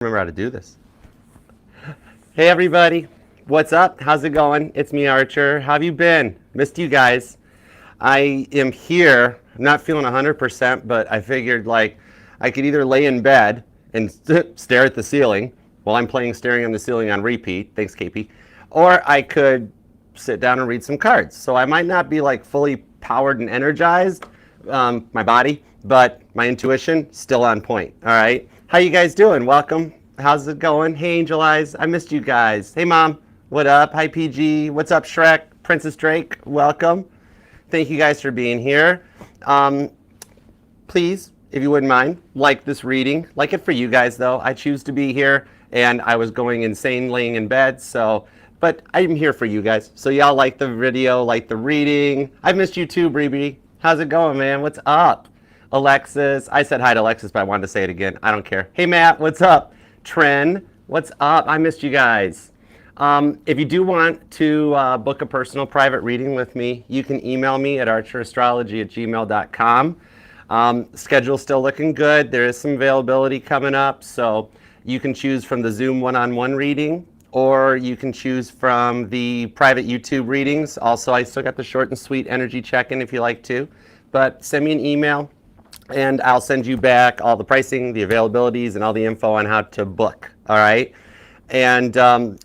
Remember how to do this. Hey everybody, what's up? How's it going? It's me, Archer. How have you been? Missed you guys. I am here. I'm not feeling 100%, but I figured like I could either lay in bed and stare at the ceiling while I'm playing Staring on the Ceiling on repeat. Thanks, KP. Or I could sit down and read some cards. So I might not be like fully powered and energized, my body, but my intuition still on point. All right. How you guys doing? Welcome. How's it going? Hey, Angel Eyes. I missed you guys. Hey, Mom. What up? Hi, PG. What's up, Shrek? Princess Drake. Welcome. Thank you guys for being here. Please, if you wouldn't mind, like this reading. Like it for you guys, though. I choose to be here, and I was going insane laying in bed, so... But I'm here for you guys. So y'all like the video, like the reading. I missed you too, Bree. How's it going, man? What's up? Alexis. I said hi to Alexis, but I wanted to say it again. I don't care. Hey, Matt. What's up? Tren. What's up? I missed you guys. If you do want to book a personal private reading with me, you can email me at archerastrology@gmail.com. Schedule's still looking good. There is some availability coming up, so you can choose from the Zoom one-on-one reading, or you can choose from the private YouTube readings. Also, I still got the short and sweet energy check-in if you like to. But send me an email, and I'll send you back all the pricing, the availabilities, and all the info on how to book, all right? And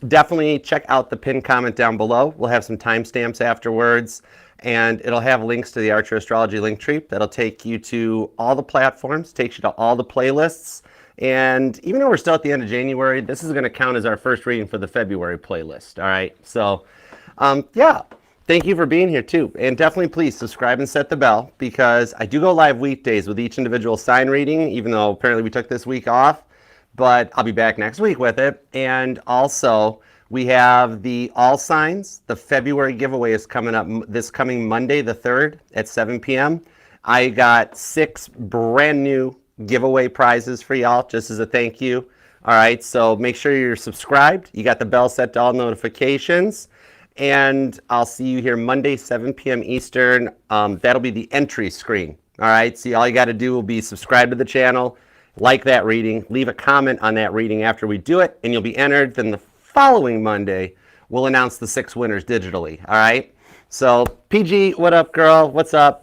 definitely check out the pinned comment down below. We'll have some timestamps afterwards, and it'll have links to the Archer Astrology link tree. That'll take you to all the platforms, takes you to all the playlists. And even though we're still at the end of January, this is going to count as our first reading for the February playlist, all right? So, yeah, thank you for being here, too. And definitely, please, subscribe and set the bell, because I do go live weekdays with each individual sign reading, even though apparently we took this week off. But I'll be back next week with it. And also, we have the All Signs. The February giveaway is coming up this coming Monday, the 3rd at 7 p.m. I got 6 brand new giveaway prizes for y'all, just as a thank you. All right, so make sure you're subscribed. You got the bell set to all notifications. And I'll see you here Monday, 7 p.m. Eastern. That'll be the entry screen. All right, so all you got to do will be subscribe to the channel, like that reading, leave a comment on that reading after we do it, and you'll be entered. Then the following Monday, we'll announce the 6 winners digitally. All right, so PG, what up, girl? What's up?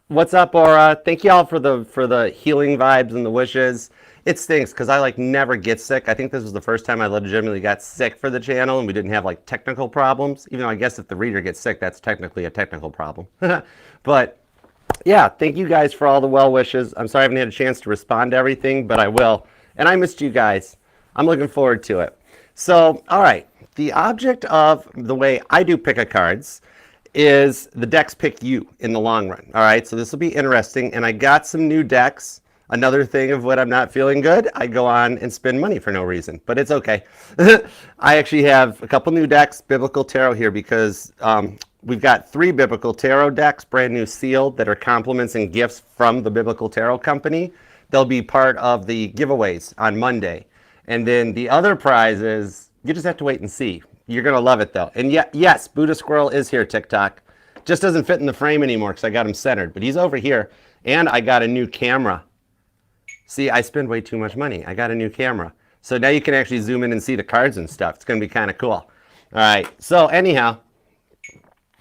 What's up, Aura? Thank y'all for the healing vibes and the wishes. It stinks because I like never get sick. I think this was the first time I legitimately got sick for the channel, and we didn't have like technical problems. Even though I guess if the reader gets sick, that's technically a technical problem. But yeah, thank you guys for all the well wishes. I'm sorry I haven't had a chance to respond to everything, but I will. And I missed you guys. I'm looking forward to it. So, all right, the object of the way I do pick a cards is the decks pick you in the long run. All right, so this will be interesting. And I got some new decks. Another thing of when I'm not feeling good, I go on and spend money for no reason, but it's okay. I actually have a couple new decks, Biblical Tarot here, because we've got 3 Biblical Tarot decks, brand new sealed, that are compliments and gifts from the Biblical Tarot Company. They'll be part of the giveaways on Monday. And then the other prizes, you just have to wait and see. You're going to love it, though. And yes, Buddha Squirrel is here, TikTok. Just doesn't fit in the frame anymore because I got him centered. But he's over here. And I got a new camera. See, I spend way too much money. I got a new camera. So now you can actually zoom in and see the cards and stuff. It's going to be kind of cool. All right. So anyhow,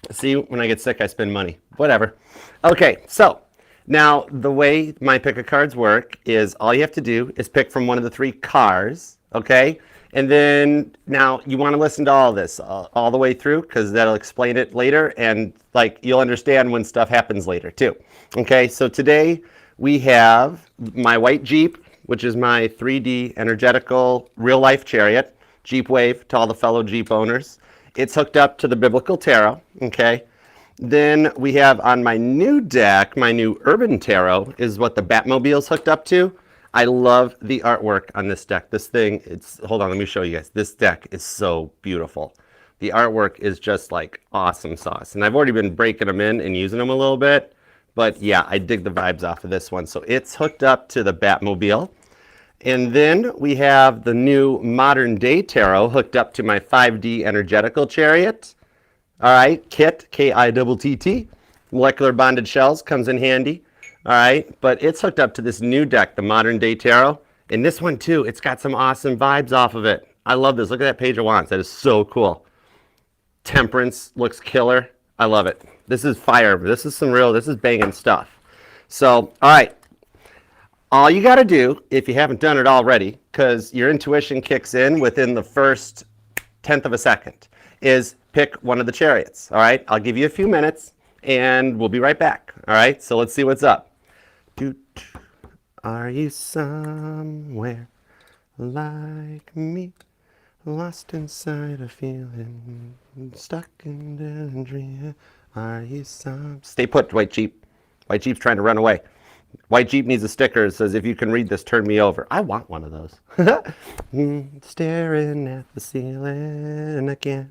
see, when I get sick, I spend money. Whatever. Okay, so now the way my pick of cards work is all you have to do is pick from one of the 3 cards, okay? And then now you want to listen to all this all the way through, because that'll explain it later, and like you'll understand when stuff happens later too. Okay, so today we have my white Jeep, which is my 3D energetical real life chariot, Jeep Wave to all the fellow Jeep owners. It's hooked up to the Biblical Tarot, okay? Then we have on my new deck, my new Urban Tarot is what the Batmobile's hooked up to. I love the artwork on this deck. This thing, hold on, let me show you guys. This deck is so beautiful. The artwork is just like awesome sauce. And I've already been breaking them in and using them a little bit. But yeah, I dig the vibes off of this one. So it's hooked up to the Batmobile. And then we have the new Modern Day Tarot hooked up to my 5D Energetical Chariot. All right, KITT, K-I-T-T. Molecular Bonded Shells comes in handy. All right, but it's hooked up to this new deck, the Modern Day Tarot. And this one too, it's got some awesome vibes off of it. I love this. Look at that Page of Wands. That is so cool. Temperance looks killer. I love it. This is fire. This is banging stuff. So, all right. All you got to do, if you haven't done it already, because your intuition kicks in within the first 10th of a second, is pick one of the chariots. All right. I'll give you a few minutes and we'll be right back. All right. So let's see what's up. Are you somewhere like me? Lost inside a feeling, stuck in a dream. Are you Stay put, White Jeep. White Jeep's trying to run away. White Jeep needs a sticker that says, if you can read this, turn me over. I want one of those. Staring at the ceiling again.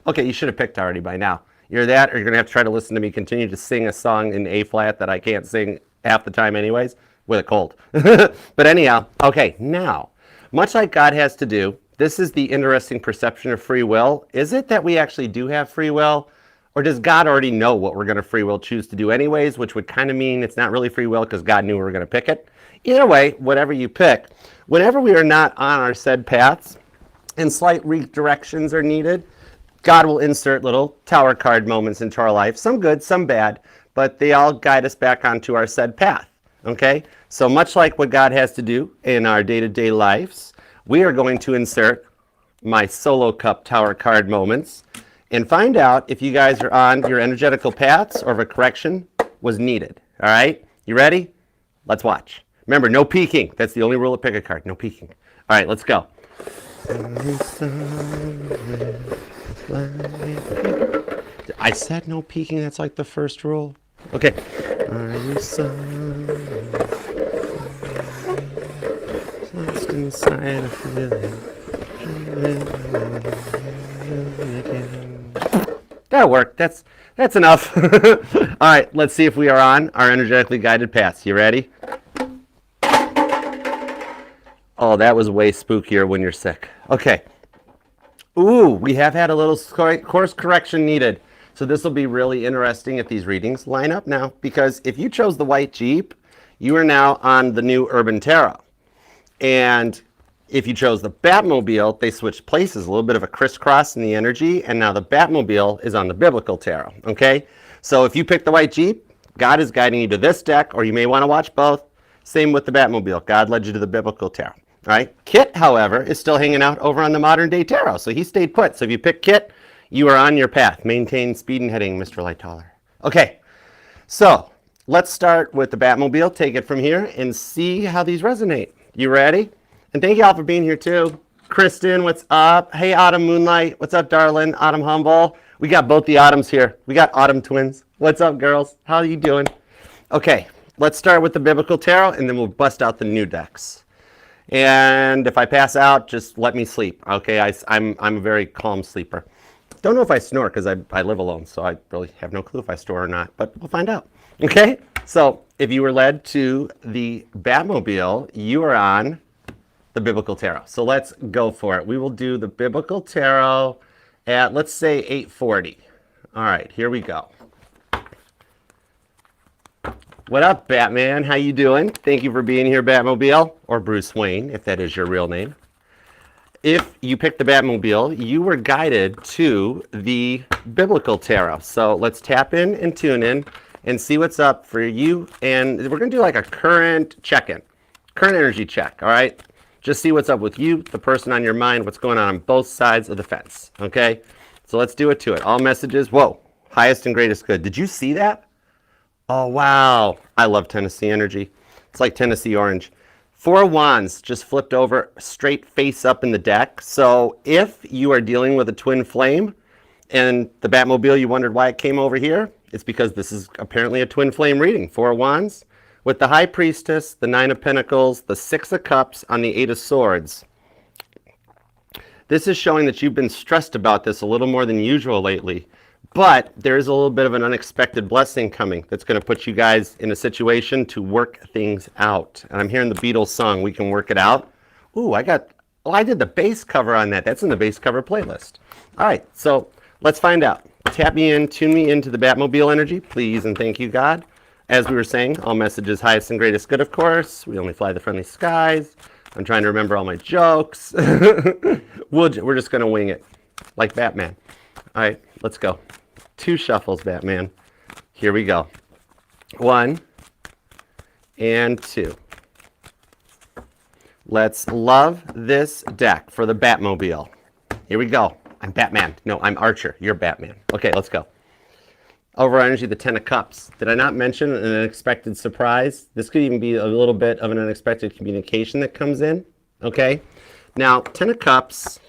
Okay, you should have picked already by now. You're that, or you're going to have to try to listen to me continue to sing a song in A flat that I can't sing half the time anyways, with a cold. But anyhow, okay, now, much like God has to do, this is the interesting perception of free will. Is it that we actually do have free will? Or does God already know what we're going to free will choose to do anyways, which would kind of mean it's not really free will because God knew we were going to pick it? Either way, whatever you pick, whenever we are not on our said paths and slight redirections are needed, God will insert little tower card moments into our life, some good, some bad, but they all guide us back onto our said path, okay? So much like what God has to do in our day-to-day lives, we are going to insert my solo cup tower card moments and find out if you guys are on your energetical paths or if a correction was needed, all right? You ready? Let's watch. Remember, no peeking. That's the only rule of pick a card, no peeking. All right, let's go. I said no peeking, that's like the first rule. Okay. Are you lost inside a feeling? That'll work. That's enough. All right, let's see if we are on our energetically guided paths. You ready? Oh, that was way spookier when you're sick. Okay. Ooh, we have had a little course correction needed. So this will be really interesting if these readings line up now, because if you chose the White Jeep, you are now on the new Urban Tarot. And if you chose the Batmobile, they switched places, a little bit of a crisscross in the energy, and now the Batmobile is on the Biblical Tarot, okay? So if you pick the White Jeep, God is guiding you to this deck, or you may want to watch both. Same with the Batmobile. God led you to the Biblical Tarot, all right? Kit, however, is still hanging out over on the Modern Day Tarot, so he stayed put. So if you pick Kit, you are on your path. Maintain speed and heading, Mr. Lightaller. Okay, so let's start with the Batmobile. Take it from here and see how these resonate. You ready? And thank you all for being here too. Kristen, what's up? Hey, Autumn Moonlight. What's up, darling? Autumn Humble. We got both the Autumns here. We got Autumn twins. What's up, girls? How are you doing? Okay, let's start with the Biblical Tarot, and then we'll bust out the new decks. And if I pass out, just let me sleep. Okay, I'm a very calm sleeper. Don't know if I snore because I live alone, so I really have no clue if I snore or not, but we'll find out. Okay, so if you were led to the Batmobile, you are on the Biblical Tarot. So let's go for it. We will do the Biblical Tarot at, let's say, 8:40. All right, here we go. What up, Batman? How you doing? Thank you for being here, Batmobile, or Bruce Wayne, if that is your real name. If you picked the Batmobile, you were guided to the Biblical Tarot. So let's tap in and tune in and see what's up for you. And we're going to do like a current check-in, current energy check, all right? Just see what's up with you, the person on your mind, what's going on both sides of the fence, okay? So let's do it to it. All messages, whoa, highest and greatest good. Did you see that? Oh, wow. I love Tennessee energy. It's like Tennessee orange. 4 of Wands just flipped over straight face up in the deck. So if you are dealing with a twin flame and the Batmobile, you wondered why it came over here, it's because this is apparently a twin flame reading. 4 of Wands with the High Priestess, the 9 of Pentacles, the 6 of Cups on the 8 of Swords. This is showing that you've been stressed about this a little more than usual lately. But there is a little bit of an unexpected blessing coming that's going to put you guys in a situation to work things out. And I'm hearing the Beatles song, We Can Work It Out. Ooh, I did the bass cover on that. That's in the bass cover playlist. All right, so let's find out. Tap me in, tune me into the Batmobile energy, please, and thank you, God. As we were saying, all messages highest and greatest good, of course. We only fly the friendly skies. I'm trying to remember all my jokes. We're just going to wing it like Batman. All right, let's go. 2 shuffles, Batman. Here we go. 1 and 2. Let's love this deck for the Batmobile. Here we go. I'm Batman. No, I'm Archer. You're Batman. Okay, let's go. Overall energy, the 10 of Cups. Did I not mention an unexpected surprise? This could even be a little bit of an unexpected communication that comes in. Okay? Now, 10 of Cups,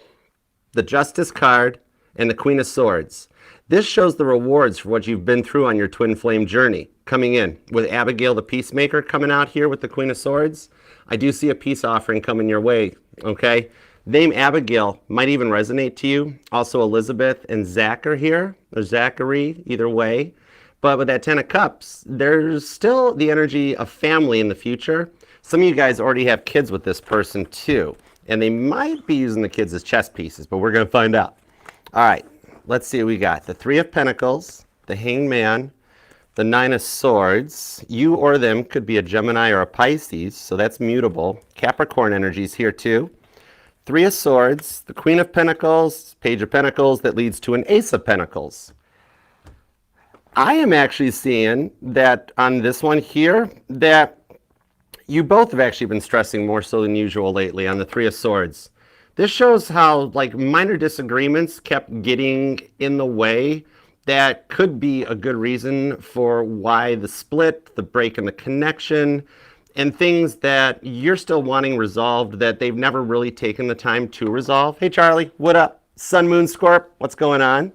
the Justice card, and the Queen of Swords. This shows the rewards for what you've been through on your twin flame journey coming in. With Abigail the Peacemaker coming out here with the Queen of Swords, I do see a peace offering coming your way, okay? Name Abigail might even resonate to you. Also Elizabeth and Zach are here, or Zachary, either way. But with that 10 of Cups, there's still the energy of family in the future. Some of you guys already have kids with this person too, and they might be using the kids as chess pieces, but we're gonna find out. All right, let's see what we got. The 3 of Pentacles, the Hanged Man, the 9 of Swords. You or them could be a Gemini or a Pisces, so that's mutable. Capricorn energies here too. 3 of Swords, the Queen of Pentacles, Page of Pentacles, that leads to an Ace of Pentacles. I am actually seeing that on this one here, that you both have actually been stressing more so than usual lately on the 3 of Swords. This shows how like minor disagreements kept getting in the way. That could be a good reason for why the split, the break in the connection, and things that you're still wanting resolved that they've never really taken the time to resolve. Hey Charlie, what up? Sun, Moon, Scorp, what's going on?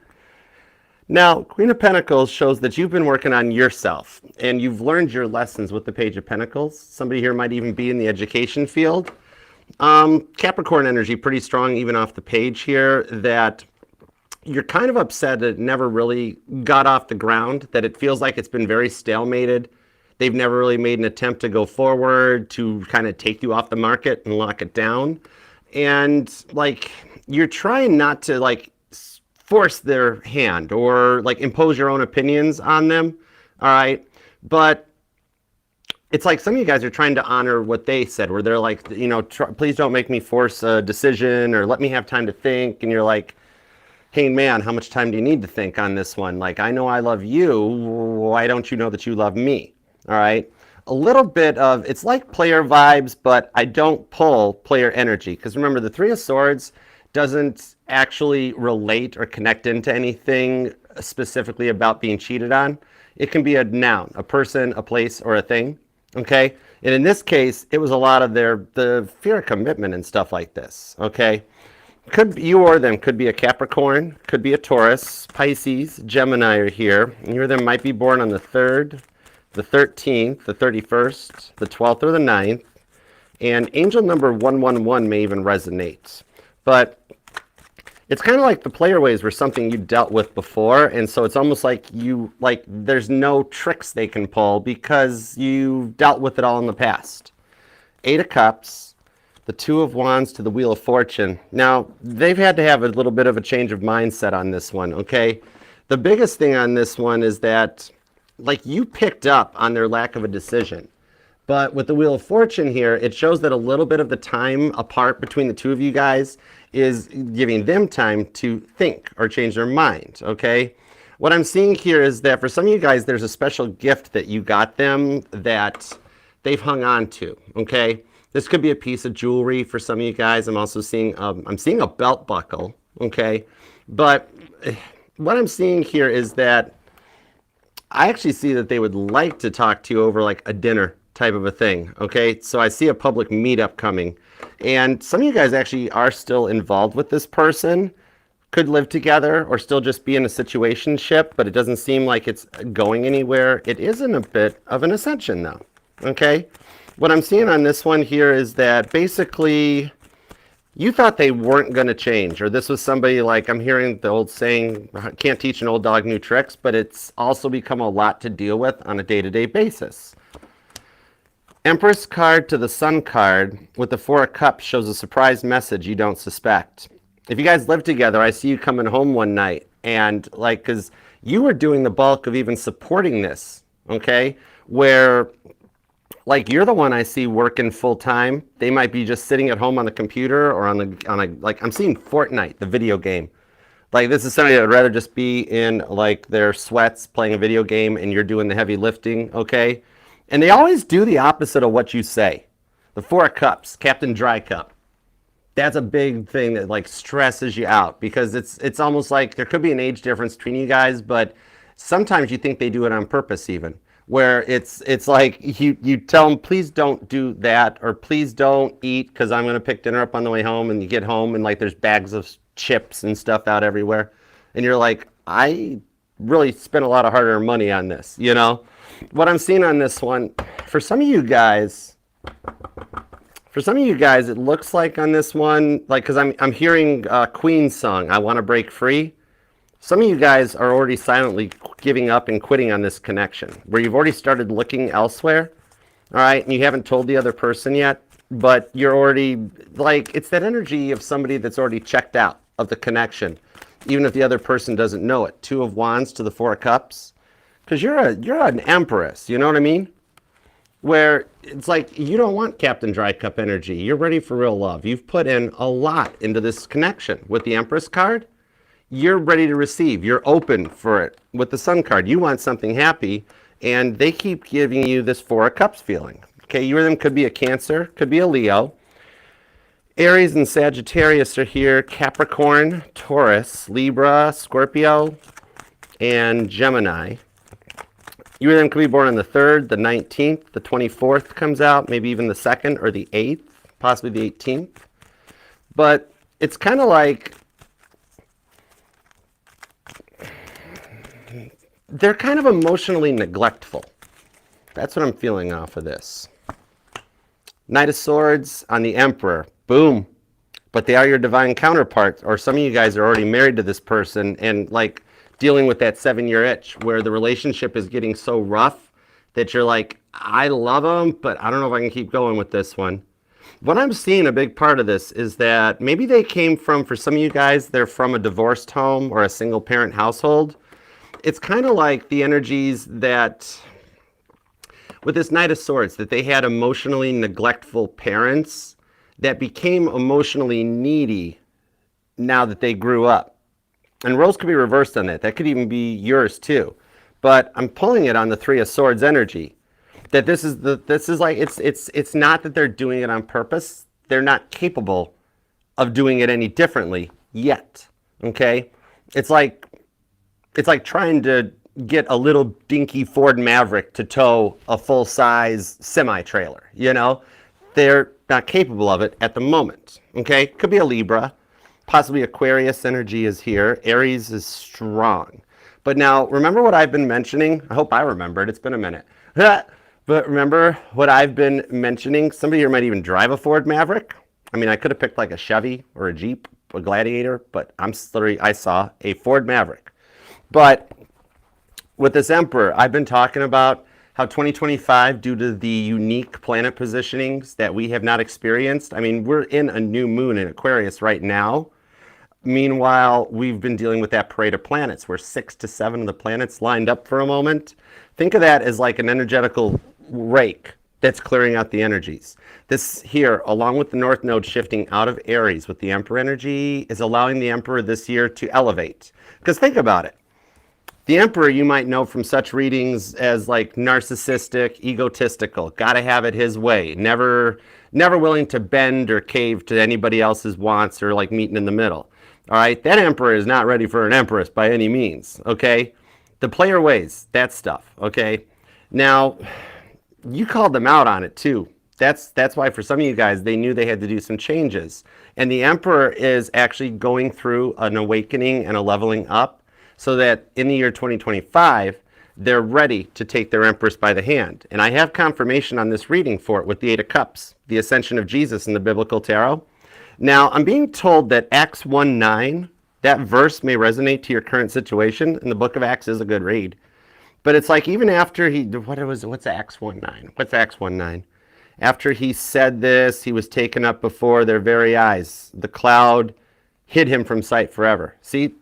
Now, Queen of Pentacles shows that you've been working on yourself and you've learned your lessons with the Page of Pentacles. Somebody here might even be in the education field. Capricorn energy, pretty strong even off the page here, that you're kind of upset that it never really got off the ground, that it feels like it's been very stalemated. They've never really made an attempt to go forward, to kind of take you off the market and lock it down. And like, you're trying not to like force their hand or like impose your own opinions on them. All right. But it's like some of you guys are trying to honor what they said, where they're like, you know, please don't make me force a decision or let me have time to think. And you're like, hey man, how much time do you need to think on this one? Like, I know I love you. Why don't you know that you love me? All right. A little bit of, it's like player vibes, but I don't pull player energy. Because remember, the 3 of Swords doesn't actually relate or connect into anything specifically about being cheated on. It can be a noun, a person, a place, or a thing. Okay. And in this case, it was a lot of the fear of commitment and stuff like this. Okay. Could you or them could be a Capricorn, could be a Taurus, Pisces, Gemini are here. You or them might be born on the 3rd, the 13th, the 31st, the 12th, or the 9th. And angel number 111 may even resonate. But it's kind of like the player ways were something you dealt with before. And so it's almost like there's no tricks they can pull because you dealt with it all in the past. 8 of Cups. The 2 of Wands to the Wheel of Fortune. Now, they've had to have a little bit of a change of mindset on this one, okay? The biggest thing on this one is that, like, you picked up on their lack of a decision. But with the Wheel of Fortune here, it shows that a little bit of the time apart between the two of you guys is giving them time to think or change their mind, okay? What I'm seeing here is that for some of you guys, there's a special gift that you got them that they've hung on to, okay? This could be a piece of jewelry for some of you guys. I'm also seeing, I'm seeing a belt buckle, okay? But what I'm seeing here is that I actually see that they would like to talk to you over like a dinner type of a thing, okay? So I see a public meetup coming. And some of you guys actually are still involved with this person, could live together or still just be in a situationship, but it doesn't seem like it's going anywhere. It is in a bit of an ascension though, okay? What I'm seeing on this one here is that basically you thought they weren't going to change, or this was somebody like, I'm hearing the old saying, can't teach an old dog new tricks, but it's also become a lot to deal with on a day-to-day basis. Empress card to the Sun card with the 4 of Cups shows a surprise message you don't suspect. If you guys live together, I see you coming home one night and like, because you were doing the bulk of even supporting this, okay? where like you're the one I see working full time. They might be just sitting at home on the computer or on a like I'm seeing Fortnite, the video game. Like this is somebody that would rather just be in like their sweats playing a video game and you're doing the heavy lifting, okay? And they always do the opposite of what you say. The Four of Cups, Captain Dry Cup. That's a big thing that like stresses you out because it's almost like there could be an age difference between you guys, but sometimes you think they do it on purpose even. Where it's like you tell them, please don't do that, or please don't eat because I'm going to pick dinner up on the way home, and you get home and like there's bags of chips and stuff out everywhere. And you're like, I really spent a lot of hard-earned money on this, you know? What I'm seeing on this one, for some of you guys, it looks like on this one, like, because I'm hearing Queen's song, I Want to Break Free. Some of you guys are already silently giving up and quitting on this connection, where you've already started looking elsewhere, all right, and you haven't told the other person yet, but you're already, like, it's that energy of somebody that's already checked out of the connection, even if the other person doesn't know it. Two of Wands to the Four of Cups, because you're an Empress, you know what I mean? Where it's like you don't want Captain Dry Cup energy. You're ready for real love. You've put in a lot into this connection. With the Empress card, you're ready to receive. You're open for it. With the Sun card, you want something happy, and they keep giving you this Four of Cups feeling. Okay, you or them could be a Cancer, could be a Leo. Aries and Sagittarius are here. Capricorn, Taurus, Libra, Scorpio, and Gemini. You or them could be born on the 3rd, the 19th, the 24th comes out, maybe even the 2nd or the 8th, possibly the 18th. But it's kind of like they're kind of emotionally neglectful. That's what I'm feeling off of this. Knight of Swords on the Emperor. Boom. But they are your divine counterparts, or some of you guys are already married to this person and like dealing with that 7-year itch where the relationship is getting so rough that you're like, I love them, but I don't know if I can keep going with this one. What I'm seeing, a big part of this is that maybe they came from, for some of you guys, they're from a divorced home or a single parent household. It's kind of like the energies that, with this Knight of Swords, that they had emotionally neglectful parents that became emotionally needy now that they grew up. And roles could be reversed on that. That could even be yours too. But I'm pulling it on the Three of Swords energy. That this is like, it's not that they're doing it on purpose. They're not capable of doing it any differently yet. Okay? It's like trying to get a little dinky Ford Maverick to tow a full-size semi-trailer, you know? They're not capable of it at the moment, okay? Could be a Libra, possibly Aquarius energy is here. Aries is strong. But now, remember what I've been mentioning? I hope I remembered, it's been a minute. But remember what I've been mentioning? Somebody here might even drive a Ford Maverick. I mean, I could have picked like a Chevy or a Jeep, a Gladiator, but I saw a Ford Maverick. But with this Emperor, I've been talking about how 2025, due to the unique planet positionings that we have not experienced, I mean, we're in a new moon in Aquarius right now. Meanwhile, we've been dealing with that parade of planets where 6 to 7 of the planets lined up for a moment. Think of that as like an energetical rake that's clearing out the energies. This here, along with the North Node shifting out of Aries with the Emperor energy, is allowing the Emperor this year to elevate. Because think about it. The Emperor you might know from such readings as like narcissistic, egotistical, gotta have it his way, never willing to bend or cave to anybody else's wants or like meeting in the middle. All right, that Emperor is not ready for an Empress by any means, okay? The player ways, that stuff, okay? Now, you called them out on it too. That's why for some of you guys, they knew they had to do some changes. And the Emperor is actually going through an awakening and a leveling up, so that in the year 2025, they're ready to take their Empress by the hand. And I have confirmation on this reading for it with the Eight of Cups, the ascension of Jesus in the Biblical Tarot. Now, I'm being told that Acts 1:9, that verse may resonate to your current situation, and the book of Acts is a good read. But it's like even after what's Acts 1:9? What's Acts 1:9? After he said this, he was taken up before their very eyes. The cloud hid him from sight forever. See?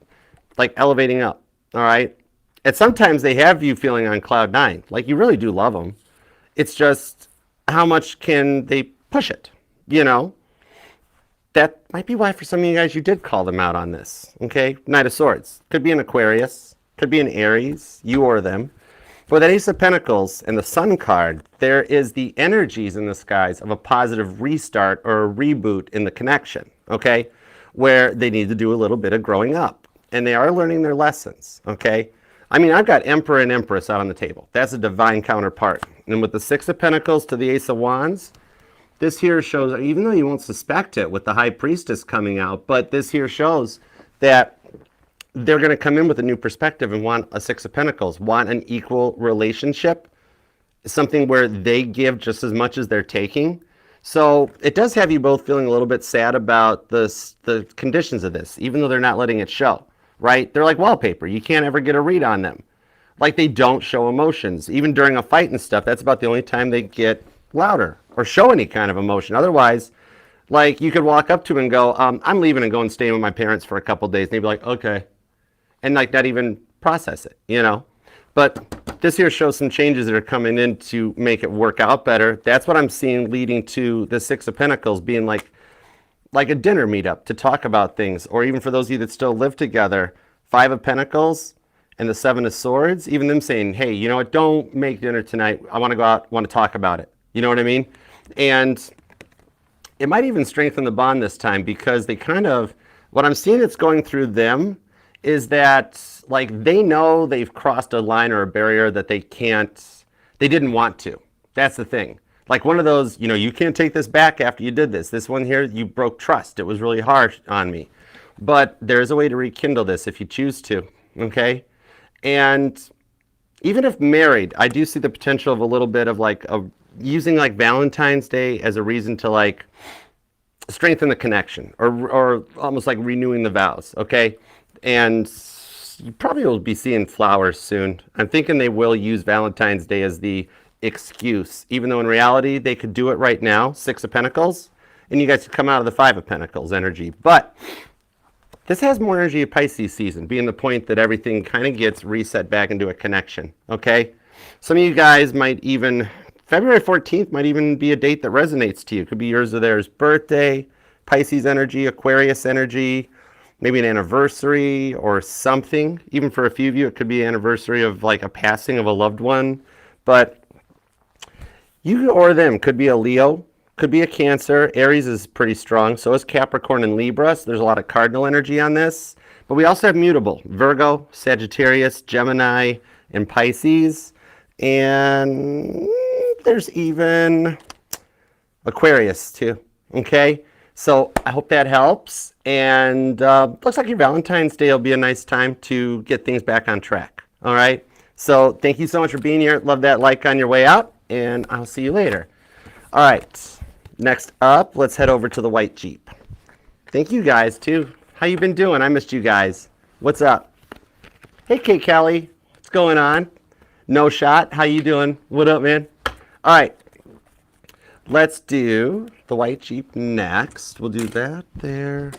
Like elevating up, all right? And sometimes they have you feeling on cloud nine, like you really do love them. It's just how much can they push it, you know? That might be why for some of you guys you did call them out on this, okay? Knight of Swords. Could be an Aquarius, could be an Aries, you or them. For that Ace of Pentacles and the Sun card, there is the energies in the skies of a positive restart or a reboot in the connection, okay? Where they need to do a little bit of growing up. And they are learning their lessons, okay? I mean, I've got Emperor and Empress out on the table. That's a divine counterpart. And with the Six of Pentacles to the Ace of Wands, this here shows, even though you won't suspect it with the High Priestess coming out, but this here shows that they're going to come in with a new perspective and want a Six of Pentacles, want an equal relationship, something where they give just as much as they're taking. So it does have you both feeling a little bit sad about the conditions of this, even though they're not letting it show, right? They're like wallpaper. You can't ever get a read on them. Like they don't show emotions. Even during a fight and stuff, that's about the only time they get louder or show any kind of emotion. Otherwise, like you could walk up to them and go, I'm leaving and go and stay with my parents for a couple days. And they'd be like, okay. And like not even process it, you know? But this here shows some changes that are coming in to make it work out better. That's what I'm seeing leading to the Six of Pentacles being like a dinner meetup to talk about things. Or even for those of you that still live together, Five of Pentacles and the Seven of Swords, even them saying, hey, you know what, don't make dinner tonight. I want to go out, want to talk about it. You know what I mean? And it might even strengthen the bond this time because they kind of, what I'm seeing that's going through them is that like they know they've crossed a line or a barrier that they didn't want to. That's the thing. Like one of those, you know, you can't take this back after you did this. This one here, you broke trust. It was really harsh on me. But there's a way to rekindle this if you choose to, okay? And even if married, I do see the potential of a little bit of like using like Valentine's Day as a reason to like strengthen the connection or almost like renewing the vows, okay? And you probably will be seeing flowers soon. I'm thinking they will use Valentine's Day as the excuse, even though in reality they could do it right now, Six of Pentacles, and you guys could come out of the Five of Pentacles energy. But this has more energy of Pisces season, being the point that everything kind of gets reset back into a connection, okay? Some of you guys might even, February 14th might even be a date that resonates to you. It could be yours or theirs birthday, Pisces energy, Aquarius energy, maybe an anniversary or something. Even for a few of you, it could be an anniversary of like a passing of a loved one. But you or them could be a Leo, could be a Cancer. Aries is pretty strong. So is Capricorn and Libra. So there's a lot of cardinal energy on this. But we also have mutable, Virgo, Sagittarius, Gemini, and Pisces. And there's even Aquarius too, okay? So I hope that helps. And looks like your Valentine's Day will be a nice time to get things back on track. All right. So thank you so much for being here. Love that like on your way out. And I'll see you later. All right. Next up, let's head over to the white Jeep. Thank you guys too. How you been doing? I missed you guys. What's up? Hey, Kate Kelly. What's going on? No Shot. How you doing? What up, man? All right. Let's do the white Jeep next. We'll do that there.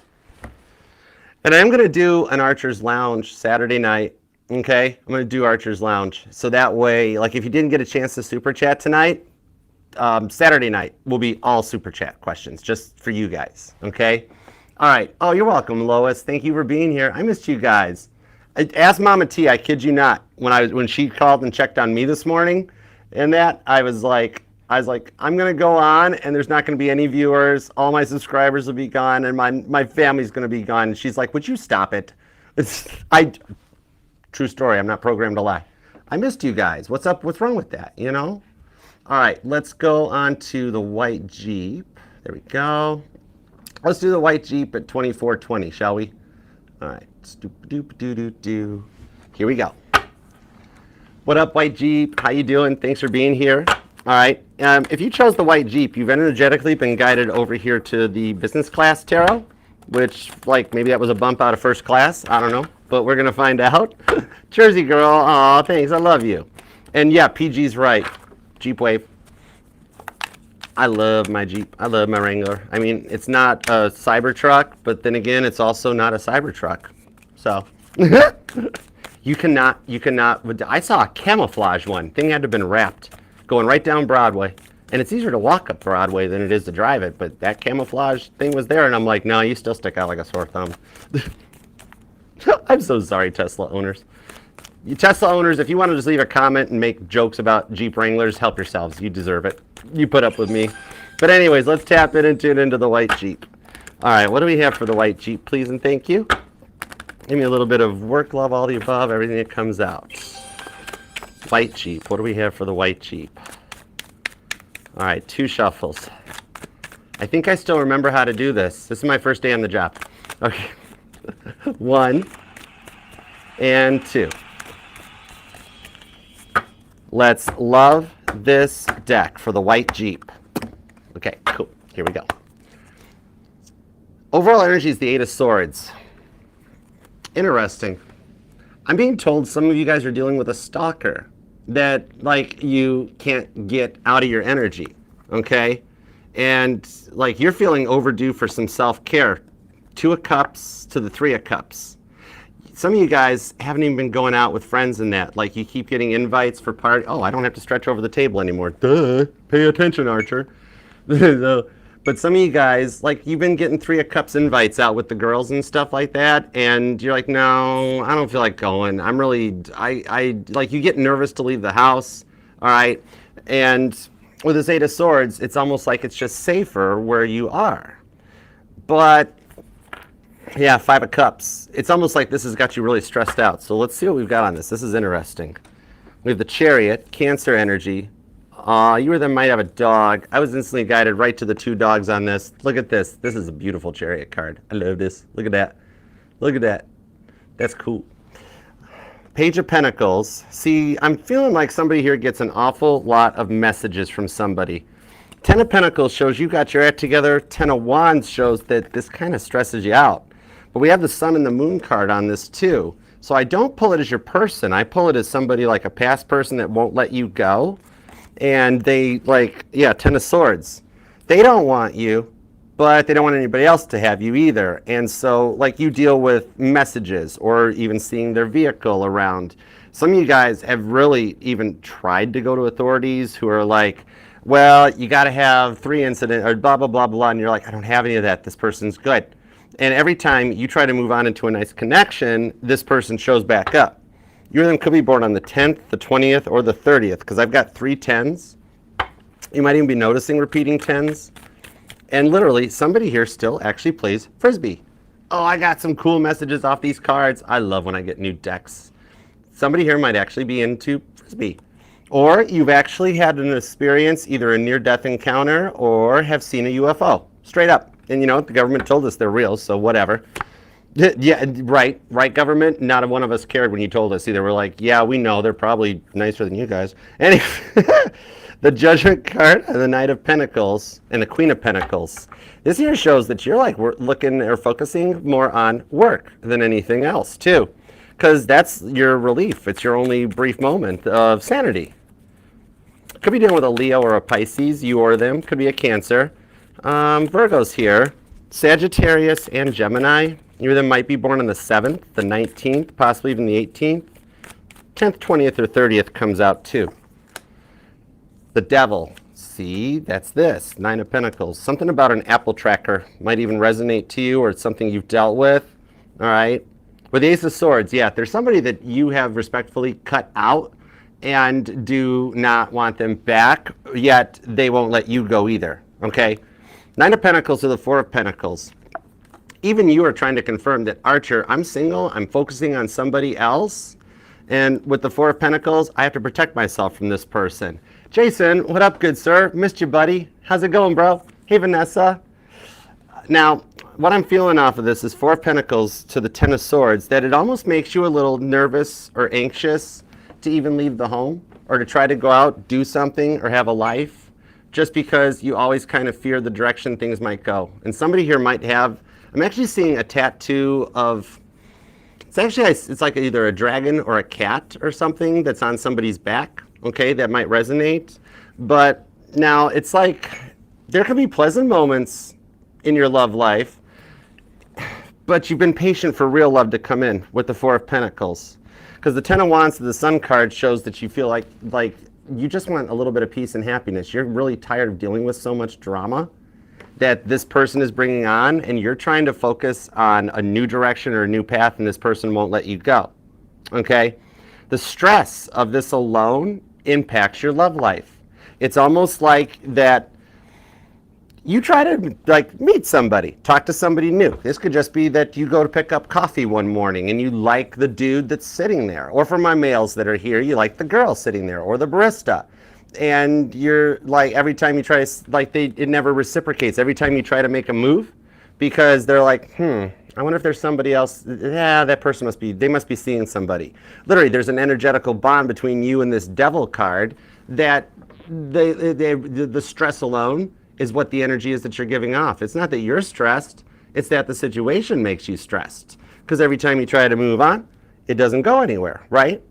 And I'm going to do an Archer's Lounge Saturday night, okay? I'm going to do Archer's Lounge. So that way, like if you didn't get a chance to Super Chat tonight, Saturday night will be all Super Chat questions just for you guys, okay? All right. Oh, you're welcome, Lois. Thank you for being here. I missed you guys. Ask Mama T, I kid you not, when she called and checked on me this morning and that, I was like, I'm going to go on and there's not going to be any viewers. All my subscribers will be gone and my family's going to be gone. And she's like, would you stop it? True story. I'm not programmed to lie. I missed you guys. What's up? What's wrong with that? You know? All right. Let's go on to the white Jeep. There we go. Let's do the white Jeep at 2420, shall we? All right. Here we go. What up, white Jeep? How you doing? Thanks for being here. All right. If you chose the white Jeep, you've energetically been guided over here to the business class tarot, which, like, maybe that was a bump out of first class. I don't know, but we're going to find out. Jersey girl. Aw, thanks. I love you. And yeah, PG's right. Jeep Wave. I love my Jeep. I love my Wrangler. I mean, it's not a cyber truck, but then again, it's also not a cyber truck. So, You cannot, I saw a camouflage one. Thing had to have been wrapped, going right down Broadway. And it's easier to walk up Broadway than it is to drive it, but that camouflage thing was there, and I'm like, no, you still stick out like a sore thumb. I'm so sorry, Tesla owners. You Tesla owners, if you want to just leave a comment and make jokes about Jeep Wranglers, help yourselves. You deserve it. You put up with me. But anyways, let's tap it into the white Jeep. All right, what do we have for the white Jeep, please and thank you? Give me a little bit of work, love, all the above, everything that comes out. White Jeep, what do we have for the white Jeep? All right, 2 shuffles. I think I still remember how to do this. This is my first day on the job. Okay. 1 and 2. Let's love this deck for the white Jeep. Okay, cool. Here we go. Overall energy is the 8 of Swords. Interesting. I'm being told some of you guys are dealing with a stalker that, like, you can't get out of your energy, okay? And, like, you're feeling overdue for some self-care. 2 of Cups to the 3 of Cups. Some of you guys haven't even been going out with friends and that. Like, you keep getting invites for party. Oh, I don't have to stretch over the table anymore. Duh. Pay attention, Archer. But some of you guys, like, you've been getting 3 of Cups invites out with the girls and stuff like that, and you're like, no, I don't feel like going. I'm really, like, you get nervous to leave the house, all right? And with this 8 of Swords, it's almost like it's just safer where you are. But, yeah, 5 of Cups. It's almost like this has got you really stressed out. So let's see what we've got on this. This is interesting. We have the Chariot, Cancer energy. You or them might have a dog. I was instantly guided right to the 2 dogs on this. Look at this. This is a beautiful Chariot card. I love this. Look at that. Look at that. That's cool. Page of Pentacles. See, I'm feeling like somebody here gets an awful lot of messages from somebody. 10 of Pentacles shows you got your act together. 10 of Wands shows that this kind of stresses you out. But we have the Sun and the Moon card on this too. So I don't pull it as your person. I pull it as somebody like a past person that won't let you go. And they, like, yeah, 10 of Swords. They don't want you, but they don't want anybody else to have you either. And so, like, you deal with messages or even seeing their vehicle around. Some of you guys have really even tried to go to authorities who are like, well, you got to have 3 incidents or blah, blah, blah, blah. And you're like, I don't have any of that. This person's good. And every time you try to move on into a nice connection, this person shows back up. You or them could be born on the 10th, the 20th, or the 30th, because I've got 3 10s. You might even be noticing repeating 10s. And literally, somebody here still actually plays Frisbee. Oh, I got some cool messages off these cards. I love when I get new decks. Somebody here might actually be into Frisbee. Or you've actually had an experience, either a near-death encounter or have seen a UFO, straight up. And you know, the government told us they're real, so whatever. Yeah, right, government. Not one of us cared when you told us either. We're like, yeah, we know they're probably nicer than you guys. Anyway, the Judgment card and the Knight of Pentacles and the Queen of Pentacles. This here shows that you're like looking or focusing more on work than anything else too, because that's your relief. It's your only brief moment of sanity. Could be dealing with a Leo or a Pisces, you or them. Could be a Cancer. Virgo's here, Sagittarius and Gemini. You or them might be born on the 7th, the 19th, possibly even the 18th. 10th, 20th, or 30th comes out too. The Devil. See, that's this. 9 of Pentacles. Something about an Apple tracker might even resonate to you, or it's something you've dealt with. All right. With the Ace of Swords, yeah, there's somebody that you have respectfully cut out and do not want them back, yet they won't let you go either. Okay. 9 of Pentacles to the 4 of Pentacles. Even you are trying to confirm that, Archer, I'm single, I'm focusing on somebody else, and with the 4 of Pentacles, I have to protect myself from this person. Jason, what up, good sir? Missed you, buddy. How's it going, bro? Hey, Vanessa. Now, what I'm feeling off of this is 4 of Pentacles to the 10 of Swords, that it almost makes you a little nervous or anxious to even leave the home or to try to go out, do something, or have a life, just because you always kind of fear the direction things might go. And somebody here might have, I'm actually seeing a tattoo of, it's like either a dragon or a cat or something that's on somebody's back, okay, that might resonate. But now it's like, there can be pleasant moments in your love life, but you've been patient for real love to come in with the 4 of Pentacles. Because the Ten of Wands to the Sun card shows that you feel like you just want a little bit of peace and happiness. You're really tired of dealing with so much drama that this person is bringing on, and you're trying to focus on a new direction or a new path, and this person won't let you go. Okay? The stress of this alone impacts your love life. It's almost like that you try to meet somebody, talk to somebody new. This could just be that you go to pick up coffee one morning and you like the dude that's sitting there. Or for my males that are here, you like the girl sitting there or the barista. And you're like, every time you try to, it never reciprocates. Every time you try to make a move, because they're like, I wonder if there's somebody else. Yeah, that person they must be seeing somebody. Literally, there's an energetical bond between you and this devil card that the stress alone is what the energy is that you're giving off. It's not that you're stressed, it's that the situation makes you stressed. Because every time you try to move on, it doesn't go anywhere, right?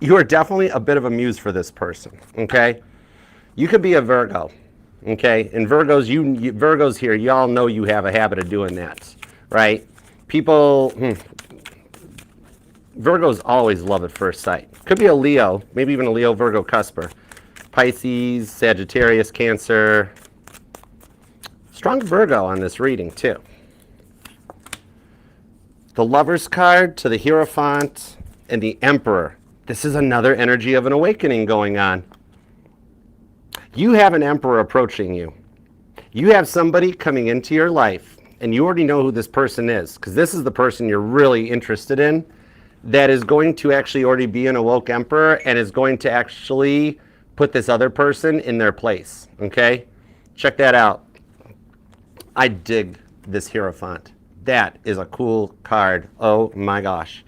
You are definitely a bit of a muse for this person, okay? You could be a Virgo, okay? And Virgos here, y'all know you have a habit of doing that, right? People, Virgos always love at first sight. Could be a Leo, maybe even a Leo-Virgo cusper. Pisces, Sagittarius, Cancer. Strong Virgo on this reading too. The Lover's card to the Hierophant and the Emperor. This is another energy of an awakening going on. You have an Emperor approaching you. You have somebody coming into your life, and you already know who this person is, because this is the person you're really interested in, that is going to actually already be an awoke Emperor and is going to actually put this other person in their place, okay? Check that out. I dig this Hierophant. That is a cool card. Oh my gosh.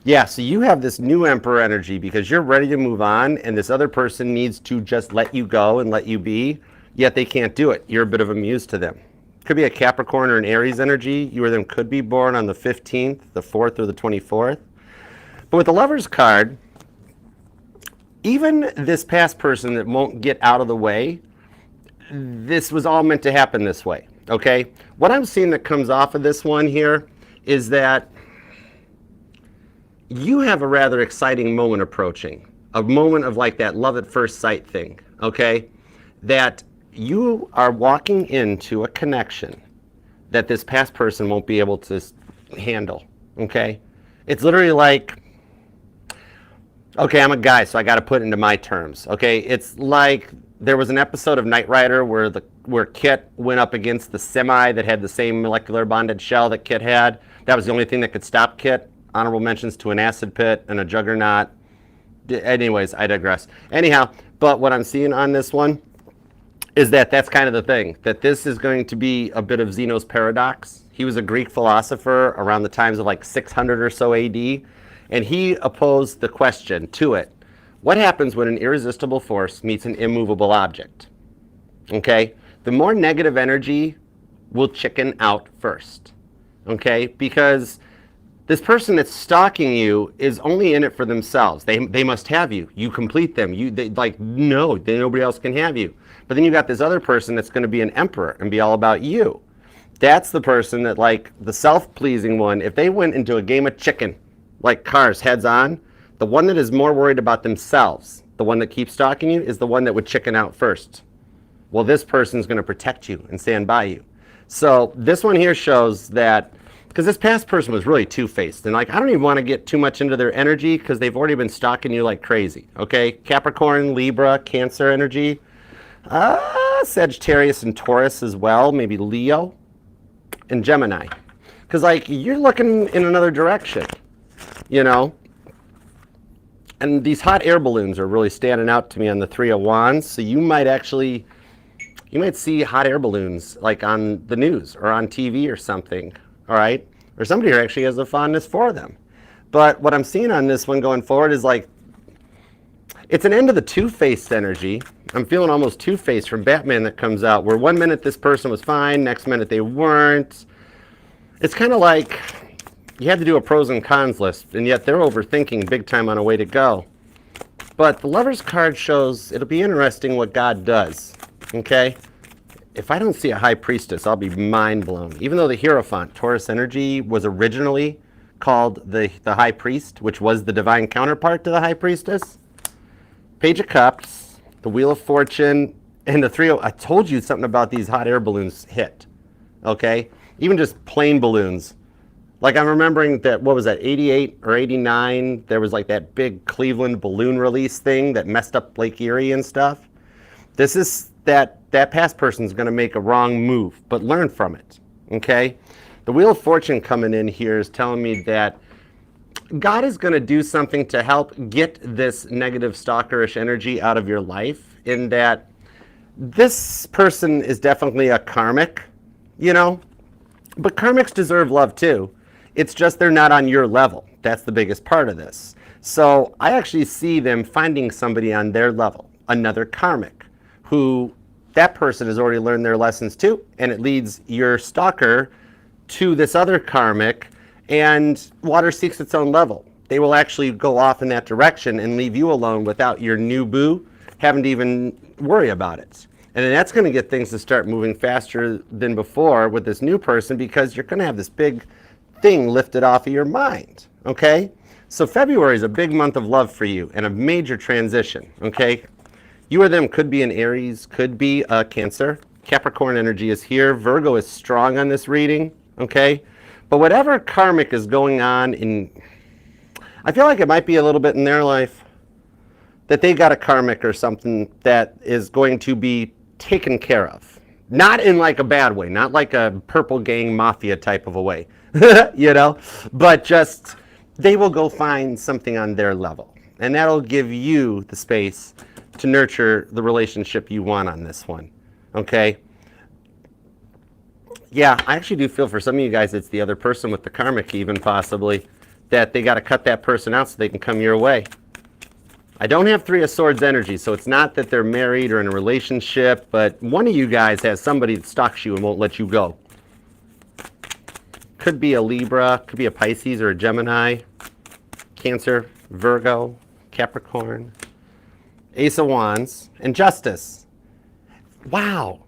Yeah, so you have this new Emperor energy because you're ready to move on, and this other person needs to just let you go and let you be, yet they can't do it. You're a bit of a muse to them. Could be a Capricorn or an Aries energy. You or them could be born on the 15th, the 4th, or the 24th. But with the Lover's card, even this past person that won't get out of the way, this was all meant to happen this way, okay? What I'm seeing that comes off of this one here is that you have a rather exciting moment approaching, a moment of like that love at first sight thing, okay? That you are walking into a connection that this past person won't be able to handle, okay? It's literally like, okay, I'm a guy, so I got to put it into my terms. Okay, it's like there was an episode of Knight Rider where Kit went up against the semi that had the same molecular bonded shell that Kit had. That was the only thing that could stop Kit. Honorable mentions to an acid pit and a juggernaut. Anyways, I digress. Anyhow, but what I'm seeing on this one is that that's kind of the thing, that this is going to be a bit of Zeno's paradox. He was a Greek philosopher around the times of like 600 or so AD. And he posed the question to it, what happens when an irresistible force meets an immovable object? Okay, the more negative energy will chicken out first, okay? Because this person that's stalking you is only in it for themselves. They must have you. You complete them. Nobody else can have you. But then you got this other person that's going to be an emperor and be all about you. That's the person that, like the self-pleasing one, if they went into a game of chicken, like cars, heads on, the one that is more worried about themselves, the one that keeps stalking you, is the one that would chicken out first. Well, this person's going to protect you and stand by you. So this one here shows that, because this past person was really two-faced, and like, I don't even want to get too much into their energy because they've already been stalking you like crazy, okay? Capricorn, Libra, Cancer energy, Sagittarius and Taurus as well, maybe Leo, and Gemini. Because like, you're looking in another direction. You know, and these hot air balloons are really standing out to me on the Three of Wands. So you might see hot air balloons like on the news or on TV or something, all right? Or somebody who actually has a fondness for them. But what I'm seeing on this one going forward is like, it's an end of the two-faced energy. I'm feeling almost Two-Faced from Batman that comes out, where one minute this person was fine, next minute they weren't. It's kind of like you had to do a pros and cons list, and yet they're overthinking big time on a way to go. But the Lover's card shows it'll be interesting what God does, okay? If I don't see a High Priestess, I'll be mind blown. Even though the Hierophant, Taurus energy, was originally called the High Priest, which was the divine counterpart to the High Priestess. Page of Cups, the Wheel of Fortune, and the Three. I told you something about these hot air balloons hit, okay? Even just plain balloons. Like I'm remembering that, what was that, 88 or 89, there was like that big Cleveland balloon release thing that messed up Lake Erie and stuff. This is that past person's gonna make a wrong move, but learn from it, okay? The Wheel of Fortune coming in here is telling me that God is gonna do something to help get this negative stalkerish energy out of your life, in that this person is definitely a karmic, you know, but karmics deserve love too. It's just they're not on your level. That's the biggest part of this. So I actually see them finding somebody on their level, another karmic, who that person has already learned their lessons too, and it leads your stalker to this other karmic, and water seeks its own level. They will actually go off in that direction and leave you alone without your new boo having to even worry about it. And then that's going to get things to start moving faster than before with this new person, because you're going to have this big thing lifted off of your mind, okay? So February is a big month of love for you and a major transition, okay? You or them could be an Aries, could be a Cancer. Capricorn energy is here. Virgo is strong on this reading, okay? But whatever karmic is going on I feel like it might be a little bit in their life that they got a karmic or something that is going to be taken care of. Not in like a bad way, not like a purple gang mafia type of a way, you know, but just they will go find something on their level, and that'll give you the space to nurture the relationship you want on this one, okay? Yeah, I actually do feel for some of you guys it's the other person with the karmic, even possibly, that they got to cut that person out so they can come your way. I don't have Three of Swords energy, so it's not that they're married or in a relationship, but one of you guys has somebody that stalks you and won't let you go. Could be a Libra, could be a Pisces or a Gemini, Cancer, Virgo, Capricorn, Ace of Wands, and Justice. Wow.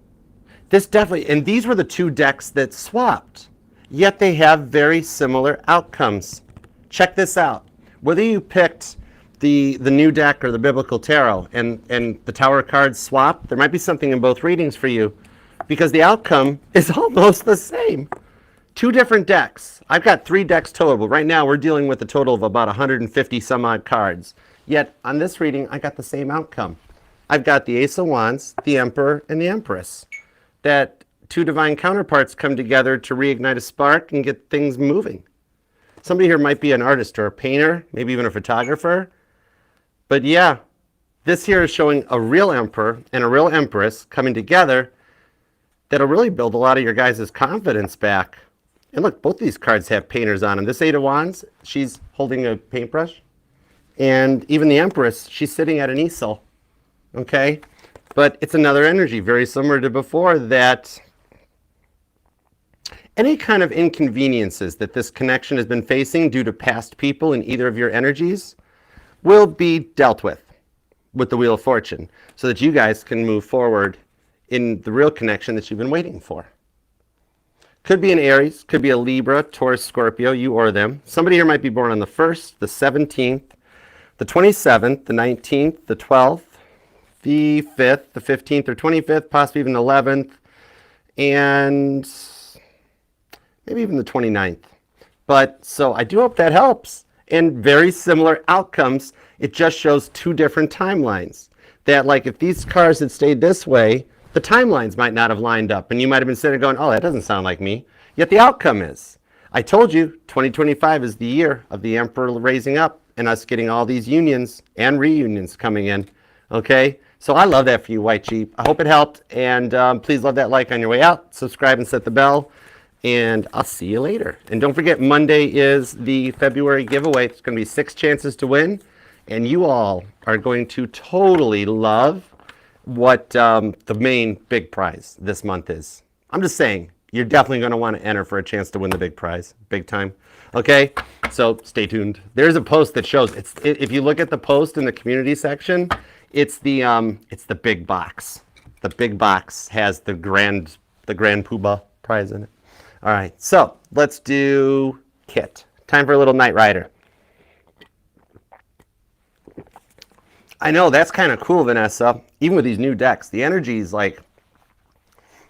This definitely, and these were the two decks that swapped, yet they have very similar outcomes. Check this out. Whether you picked the new deck or the Biblical Tarot and the Tower cards swap, there might be something in both readings for you, because the outcome is almost the same. Two different decks. I've got 3 decks total, but right now we're dealing with a total of about 150 some odd cards. Yet on this reading, I got the same outcome. I've got the Ace of Wands, the Emperor, and the Empress. That two divine counterparts come together to reignite a spark and get things moving. Somebody here might be an artist or a painter, maybe even a photographer. But yeah, this here is showing a real Emperor and a real Empress coming together that'll really build a lot of your guys' confidence back. And look, both of these cards have painters on them. This Eight of Wands, she's holding a paintbrush. And even the Empress, she's sitting at an easel. Okay? But it's another energy, very similar to before, that any kind of inconveniences that this connection has been facing due to past people in either of your energies will be dealt with the Wheel of Fortune, so that you guys can move forward in the real connection that you've been waiting for. Could be an Aries, could be a Libra, Taurus, Scorpio, you or them. Somebody here might be born on the 1st, the 17th, the 27th, the 19th, the 12th, the 5th, the 15th or 25th, possibly even the 11th, and maybe even the 29th. But so I do hope that helps. And very similar outcomes. It just shows 2 different timelines. That like if these cards had stayed this way, the timelines might not have lined up, and you might have been sitting there going, oh, that doesn't sound like me. Yet the outcome is. I told you 2025 is the year of the Emperor raising up and us getting all these unions and reunions coming in. Okay? So I love that for you, White Sheep. I hope it helped, and please love that like on your way out. Subscribe and set the bell, and I'll see you later. And don't forget, Monday is the February giveaway. It's going to be 6 chances to win, and you all are going to totally love what the main big prize this month is. I'm just saying, you're definitely going to want to enter for a chance to win the big prize, big time. Okay, so stay tuned. There's a post that shows, if you look at the post in the community section, it's the big box. The big box has the grand poobah prize in it. All right, so let's do Kit. Time for a little Knight Rider. I know, that's kind of cool, Vanessa. Even with these new decks, the energy is like,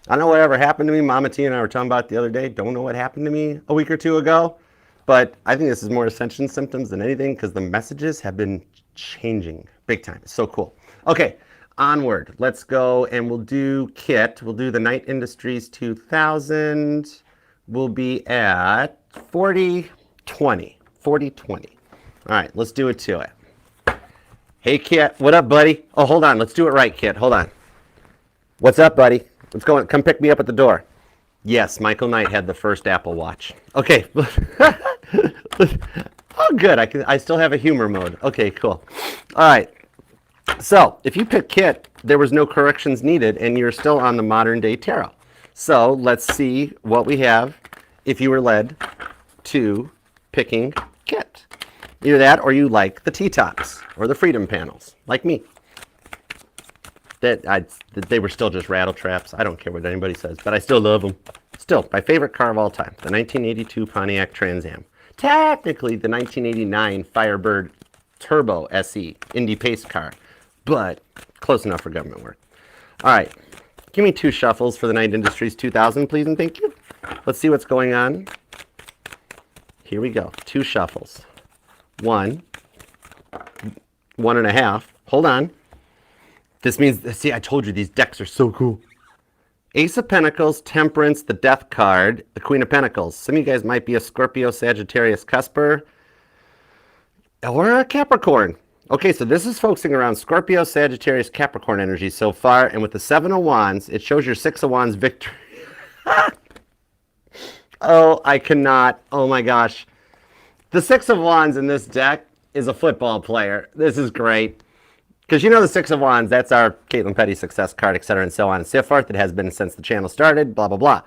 I don't know whatever happened to me. Mama T and I were talking about it the other day. Don't know what happened to me a week or two ago. But I think this is more ascension symptoms than anything because the messages have been changing big time. It's so cool. Okay, onward. Let's go and we'll do Kit. We'll do the Knight Industries 2000. We'll be at 40-20. 40-20. All right, let's do it to it. Hey, Kit. What up, buddy? Oh, hold on. Let's do it right, Kit. Hold on. What's up, buddy? Let's go. Come pick me up at the door. Yes, Michael Knight had the first Apple Watch. Okay. Oh, good. I still have a humor mode. Okay, cool. All right. So if you pick Kit, there was no corrections needed, and you're still on the modern day tarot. So let's see what we have if you were led to picking Kit. Either that or you like the T-tops or the Freedom panels, like me. They were still just rattle traps. I don't care what anybody says, but I still love them. Still, my favorite car of all time, the 1982 Pontiac Trans Am. Technically, the 1989 Firebird Turbo SE Indy Pace car, but close enough for government work. All right, give me 2 shuffles for the Knight Industries 2000, please and thank you. Let's see what's going on. Here we go, 2 shuffles. 1, 1.5. Hold on. This means, see, I told you these decks are so cool. Ace of Pentacles, Temperance, the Death card, the Queen of Pentacles. Some of you guys might be a Scorpio, Sagittarius, Cusper, or a Capricorn. Okay, so this is focusing around Scorpio, Sagittarius, Capricorn energy so far. And with the 7 of Wands, it shows your 6 of Wands victory. Oh, I cannot. Oh my gosh. The 6 of Wands in this deck is a football player. This is great. Because you know the 6 of Wands, that's our Caitlin Petty success card, etc. and so on and so forth. It has been since the channel started, blah, blah, blah.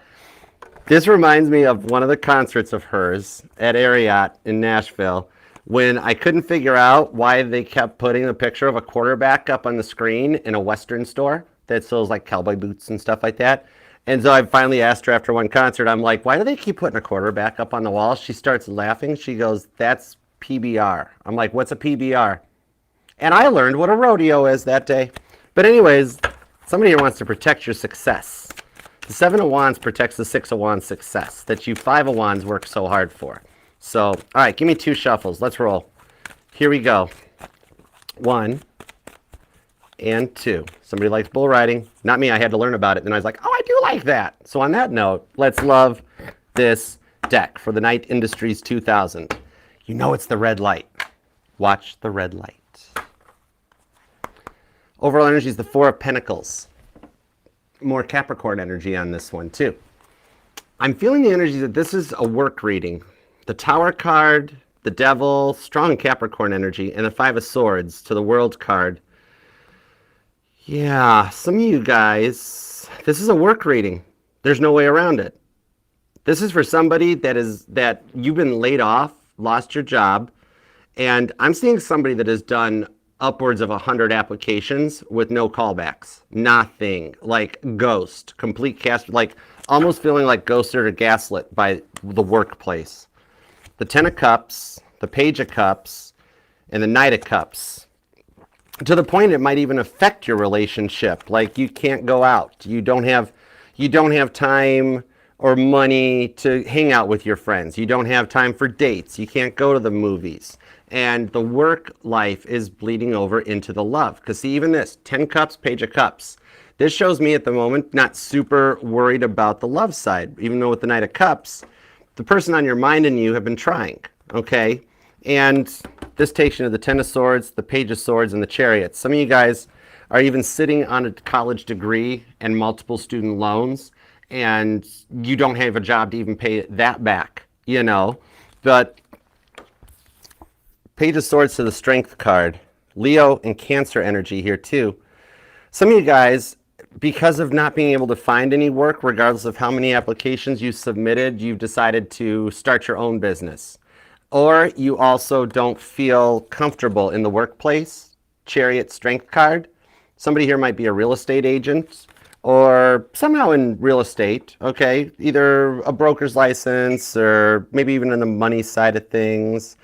This reminds me of one of the concerts of hers at Ariat in Nashville when I couldn't figure out why they kept putting the picture of a quarterback up on the screen in a Western store that sells like cowboy boots and stuff like that. And so I finally asked her after one concert, I'm like, why do they keep putting a quarterback up on the wall? She starts laughing. She goes, that's PBR. I'm like, what's a PBR? And I learned what a rodeo is that day. But anyways, somebody here wants to protect your success. The 7 of Wands protects the 6 of Wands success that you 5 of Wands work so hard for. So, all right, give me 2 shuffles. Let's roll. Here we go. 1 and 2. Somebody likes bull riding. Not me. I had to learn about it. Then I was like, oh, I do like that. So on that note, let's love this deck for the Knight Industries 2000. You know it's the red light. Watch the red light. Overall energy is the 4 of Pentacles. More Capricorn energy on this one, too. I'm feeling the energy that this is a work reading. The Tower card, the Devil, strong Capricorn energy, and the 5 of Swords to the World card. Yeah, some of you guys, this is a work reading. There's no way around it. This is for somebody that you've been laid off, lost your job, and I'm seeing somebody that has done upwards of 100 applications with no callbacks. Nothing. Like ghost. Complete cast. Like almost feeling like ghosted or gaslit by the workplace. The 10 of Cups, the Page of Cups, and the Knight of Cups. To the point it might even affect your relationship. Like you can't go out. You don't have time or money to hang out with your friends. You don't have time for dates. You can't go to the movies. And the work life is bleeding over into the love. Because see, even this, 10 Cups, Page of Cups. This shows me at the moment not super worried about the love side. Even though with the Knight of Cups, the person on your mind and you have been trying, okay? And this takes you to the 10 of Swords, the Page of Swords, and the Chariot. Some of you guys are even sitting on a college degree and multiple student loans, and you don't have a job to even pay that back, you know? But Page of Swords to the Strength card. Leo and Cancer energy here too. Some of you guys, because of not being able to find any work, regardless of how many applications you submitted, you've decided to start your own business. Or you also don't feel comfortable in the workplace. Chariot Strength card. Somebody here might be a real estate agent, or somehow in real estate, okay? Either a broker's license or maybe even in the money side of things.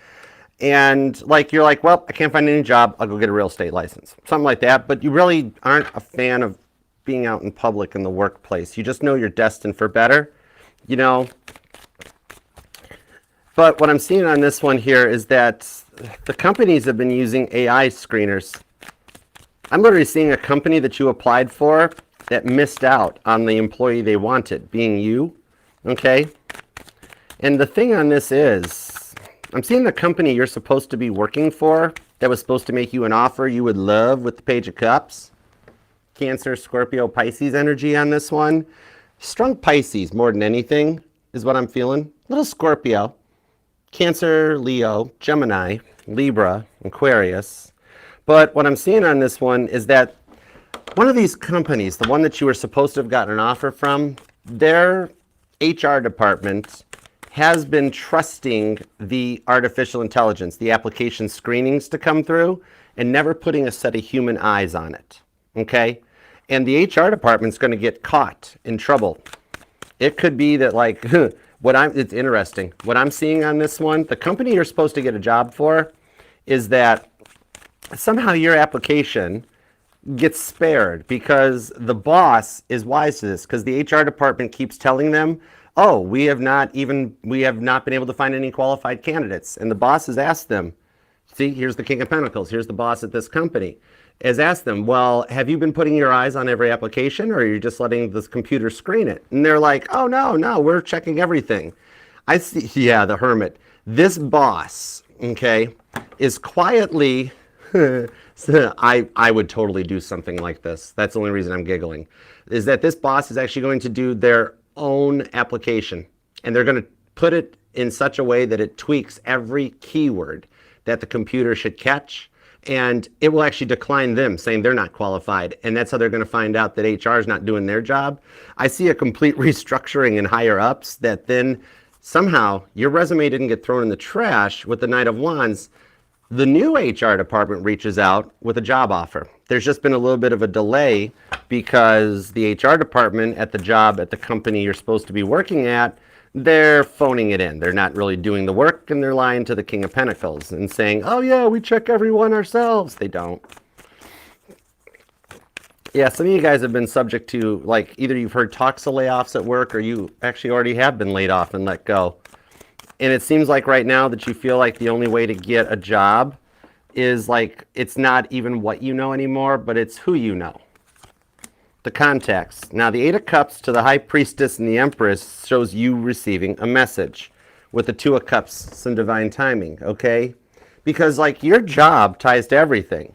And like you're like, well, I can't find any job, I'll go get a real estate license. Something like that, but you really aren't a fan of being out in public in the workplace. You just know you're destined for better, you know. But what I'm seeing on this one here is that the companies have been using AI screeners. I'm literally seeing a company that you applied for that missed out on the employee they wanted, being you, okay? And the thing on this is, I'm seeing the company you're supposed to be working for that was supposed to make you an offer you would love with the Page of Cups. Cancer, Scorpio, Pisces energy on this one. Strong Pisces more than anything is what I'm feeling. Little Scorpio, Cancer, Leo, Gemini, Libra, Aquarius. But what I'm seeing on this one is that one of these companies, the one that you were supposed to have gotten an offer from, their HR department has been trusting the artificial intelligence, the application screenings to come through, and never putting a set of human eyes on it, okay? And the HR department's going to get caught in trouble. It could be that, like, it's interesting. What I'm seeing on this one, the company you're supposed to get a job for, is that somehow your application gets spared because the boss is wise to this, because the HR department keeps telling them, oh, we have not been able to find any qualified candidates. And the boss has asked them, see, here's the King of Pentacles, here's the boss at this company, has asked them, well, have you been putting your eyes on every application, or are you just letting this computer screen it? And they're like, oh, no, we're checking everything. I see, yeah, the Hermit. This boss, okay, is quietly, I would totally do something like this. That's the only reason I'm giggling, is that this boss is actually going to do their own application, and they're going to put it in such a way that it tweaks every keyword that the computer should catch, and it will actually decline them, saying they're not qualified, and that's how they're going to find out that HR is not doing their job. I see a complete restructuring in higher ups that then somehow your resume didn't get thrown in the trash with the Knight of Wands. The new HR department reaches out with a job offer. There's just been a little bit of a delay because the HR department at the job at the company you're supposed to be working at, they're phoning it in. They're not really doing the work, and they're lying to the King of Pentacles and saying, oh yeah, we check everyone ourselves. They don't. Yeah, some of you guys have been subject to, like, either you've heard talks of layoffs at work, or you actually already have been laid off and let go. And it seems like right now that you feel like the only way to get a job is, like, it's not even what you know anymore, but it's who you know. The contacts. Now, the Eight of Cups to the High Priestess and the Empress shows you receiving a message. With the Two of Cups, some divine timing, okay? Because, like, your job ties to everything.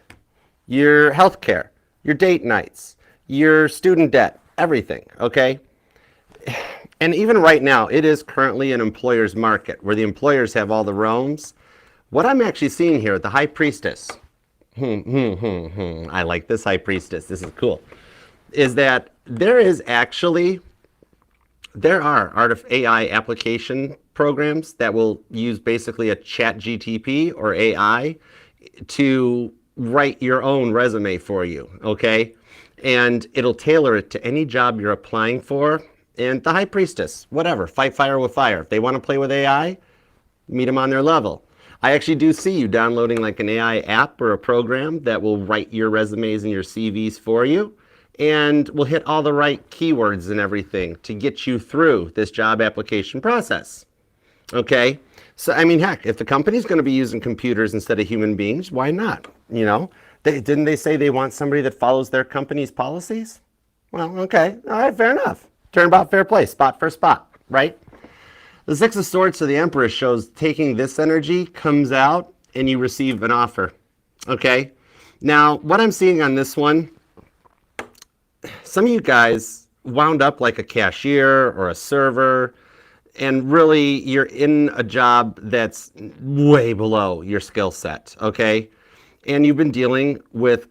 Your health care, your date nights, your student debt, everything, okay? And even right now, it is currently an employer's market where the employers have all the realms. What I'm actually seeing here with the High Priestess, I like this High Priestess, this is cool, is that there are AI application programs that will use basically a chat GTP or AI to write your own resume for you, okay? And it'll tailor it to any job you're applying for. And the High Priestess, whatever, fight fire with fire. If they want to play with AI, meet them on their level. I actually do see you downloading like an AI app or a program that will write your resumes and your CVs for you, and will hit all the right keywords and everything to get you through this job application process. Okay? So, I mean, heck, if the company's going to be using computers instead of human beings, why not? You know, didn't they say they want somebody that follows their company's policies? Well, okay, all right, fair enough. Turnabout, fair play, spot for spot, right? The Six of Swords to the Empress shows taking this energy comes out and you receive an offer, okay? Now, what I'm seeing on this one, some of you guys wound up like a cashier or a server, and really you're in a job that's way below your skill set, okay? And you've been dealing with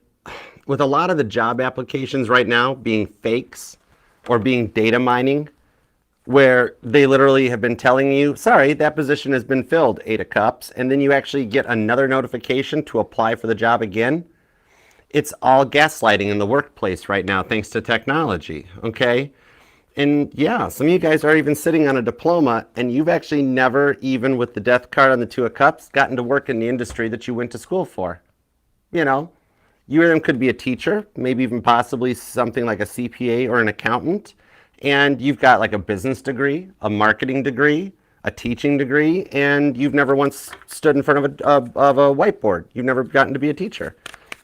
a lot of the job applications right now being fakes or being data mining, where they literally have been telling you, sorry, that position has been filled, Eight of Cups, and then you actually get another notification to apply for the job again. It's all gaslighting in the workplace right now, thanks to technology, okay? And yeah, some of you guys are even sitting on a diploma and you've actually never, even with the death card on the Two of Cups, gotten to work in the industry that you went to school for. You know, you or them could be a teacher, maybe even possibly something like a CPA or an accountant, and you've got like a business degree, a marketing degree, a teaching degree, and you've never once stood in front of a whiteboard. You've never gotten to be a teacher.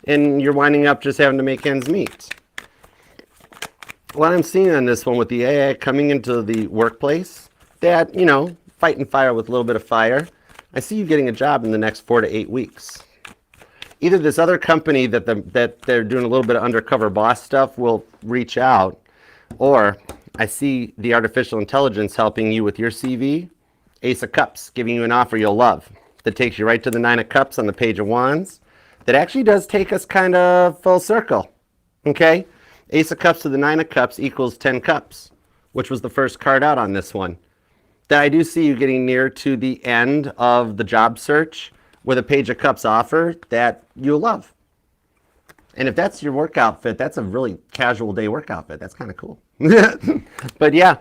And you're winding up just having to make ends meet. What I'm seeing on this one with the AI coming into the workplace, that, you know, fighting fire with a little bit of fire, I see you getting a job in the next 4 to 8 weeks. Either this other company that they're doing a little bit of undercover boss stuff will reach out, or I see the artificial intelligence helping you with your CV, Ace of Cups, giving you an offer you'll love that takes you right to the Nine of Cups on the Page of Wands. That actually does take us kind of full circle, okay? Ace of Cups to the Nine of Cups equals 10 Cups, which was the first card out on this one. That I do see you getting near to the end of the job search with a Page of Cups offer that you'll love. And if that's your work outfit, that's a really casual day work outfit. That's kind of cool. But yeah,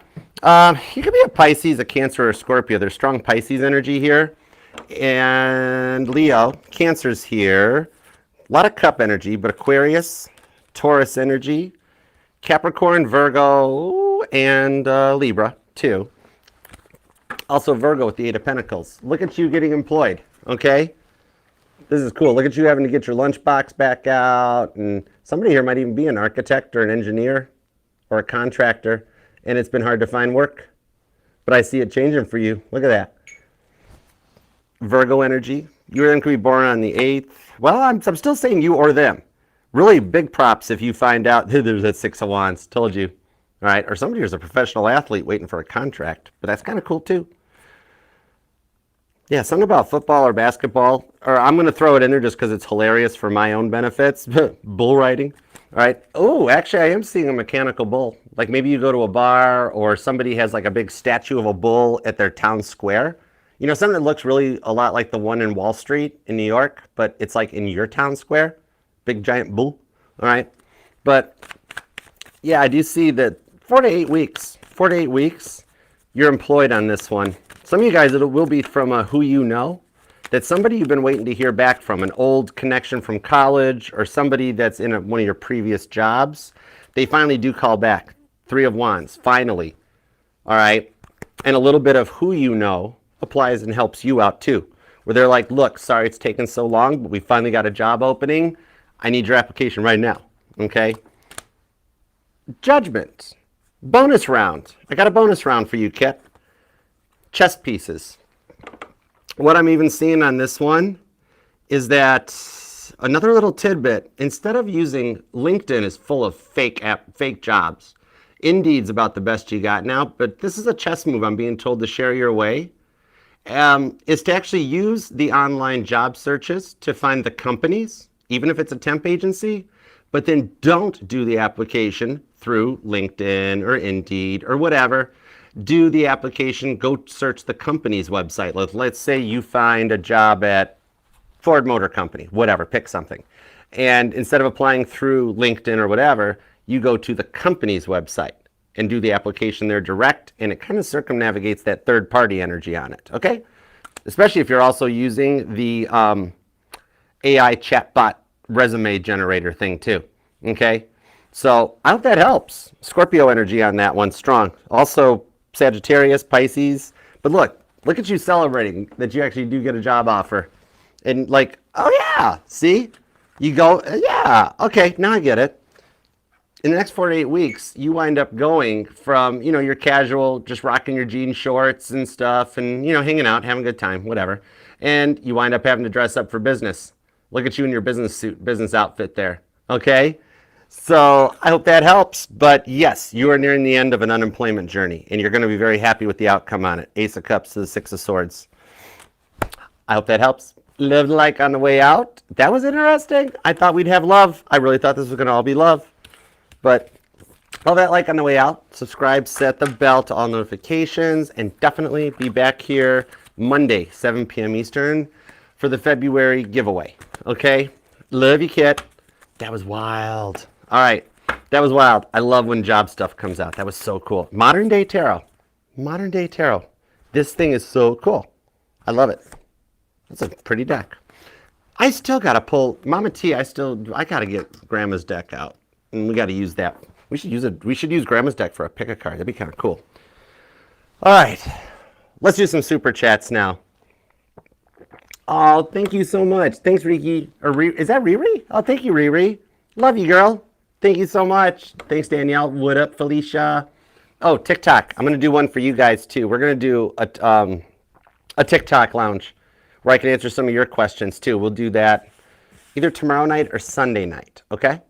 you could be a Pisces, a Cancer, or a Scorpio. There's strong Pisces energy here. And Leo, Cancer's here. A lot of cup energy, but Aquarius, Taurus energy, Capricorn, Virgo, and Libra too. Also Virgo with the Eight of Pentacles. Look at you getting employed, okay? This is cool. Look at you having to get your lunchbox back out, and somebody here might even be an architect or an engineer or a contractor, and it's been hard to find work. But I see it changing for you. Look at that. Virgo energy. You or them could be born on the 8th. Well, I'm still saying you or them. Really big props if you find out there's that Six of Wands. Told you. All right. Or somebody who's a professional athlete waiting for a contract. But that's kind of cool too. Yeah, something about football or basketball. Or I'm going to throw it in there just because it's hilarious for my own benefits. Bull riding. All right. Oh, actually, I am seeing a mechanical bull. Like maybe you go to a bar or somebody has like a big statue of a bull at their town square. You know, something that looks really a lot like the one in Wall Street in New York, but it's like in your town square. Big giant bull. All right. But yeah, I do see that 4 to 8 weeks, you're employed on this one. Some of you guys, it will be from a who you know, that somebody you've been waiting to hear back from, an old connection from college or somebody that's in one of your previous jobs. They finally do call back. Three of Wands, finally. All right. And a little bit of who you know applies and helps you out too, where they're like, look, sorry it's taken so long, but we finally got a job opening. I need your application right now, okay? Judgment. Bonus round. I got a bonus round for you, Kit. Chess pieces. What I'm even seeing on this one is that another little tidbit, instead of using LinkedIn is full of fake jobs. Indeed's about the best you got now, but this is a chess move I'm being told to share your way. Is to actually use the online job searches to find the companies, even if it's a temp agency, but then don't do the application through LinkedIn or Indeed or whatever. Do the application, go search the company's website. Let's say you find a job at Ford Motor Company, whatever, pick something. And instead of applying through LinkedIn or whatever, you go to the company's website and do the application there direct, and it kind of circumnavigates that third-party energy on it, okay? Especially if you're also using the AI chatbot resume generator thing too, okay? So I hope that helps. Scorpio energy on that one, strong. Also Sagittarius, Pisces. But look at you celebrating that you actually do get a job offer. And like, oh yeah, see? You go, yeah, okay, now I get it. In the next 4 to 8 weeks, you wind up going from, your casual, just rocking your jean shorts and stuff and, hanging out, having a good time, whatever. And you wind up having to dress up for business. Look at you in your business suit, business outfit there. Okay? So I hope that helps. But yes, you are nearing the end of an unemployment journey, and you're going to be very happy with the outcome on it. Ace of Cups to the Six of Swords. I hope that helps. Live like on the way out. That was interesting. I thought we'd have love. I really thought this was going to all be love. But all that like on the way out. Subscribe, set the bell to all notifications, and definitely be back here Monday, 7 p.m. Eastern for the February giveaway. Okay? Love you, Kit. That was wild. All right. That was wild. I love when job stuff comes out. That was so cool. Modern day tarot. Modern day tarot. This thing is so cool. I love it. That's a pretty deck. I still got to pull Mama T. I got to get Grandma's deck out. And we got to use that. We should use it. We should use Grandma's deck for a pick a card. That'd be kind of cool. All right. Let's do some super chats now. Oh, thank you so much. Thanks, Riki. Is that Riri? Oh, thank you, Riri. Love you, girl. Thank you so much. Thanks, Danielle. What up, Felicia? Oh, TikTok. I'm going to do one for you guys, too. We're going to do a TikTok lounge where I can answer some of your questions, too. We'll do that either tomorrow night or Sunday night, okay?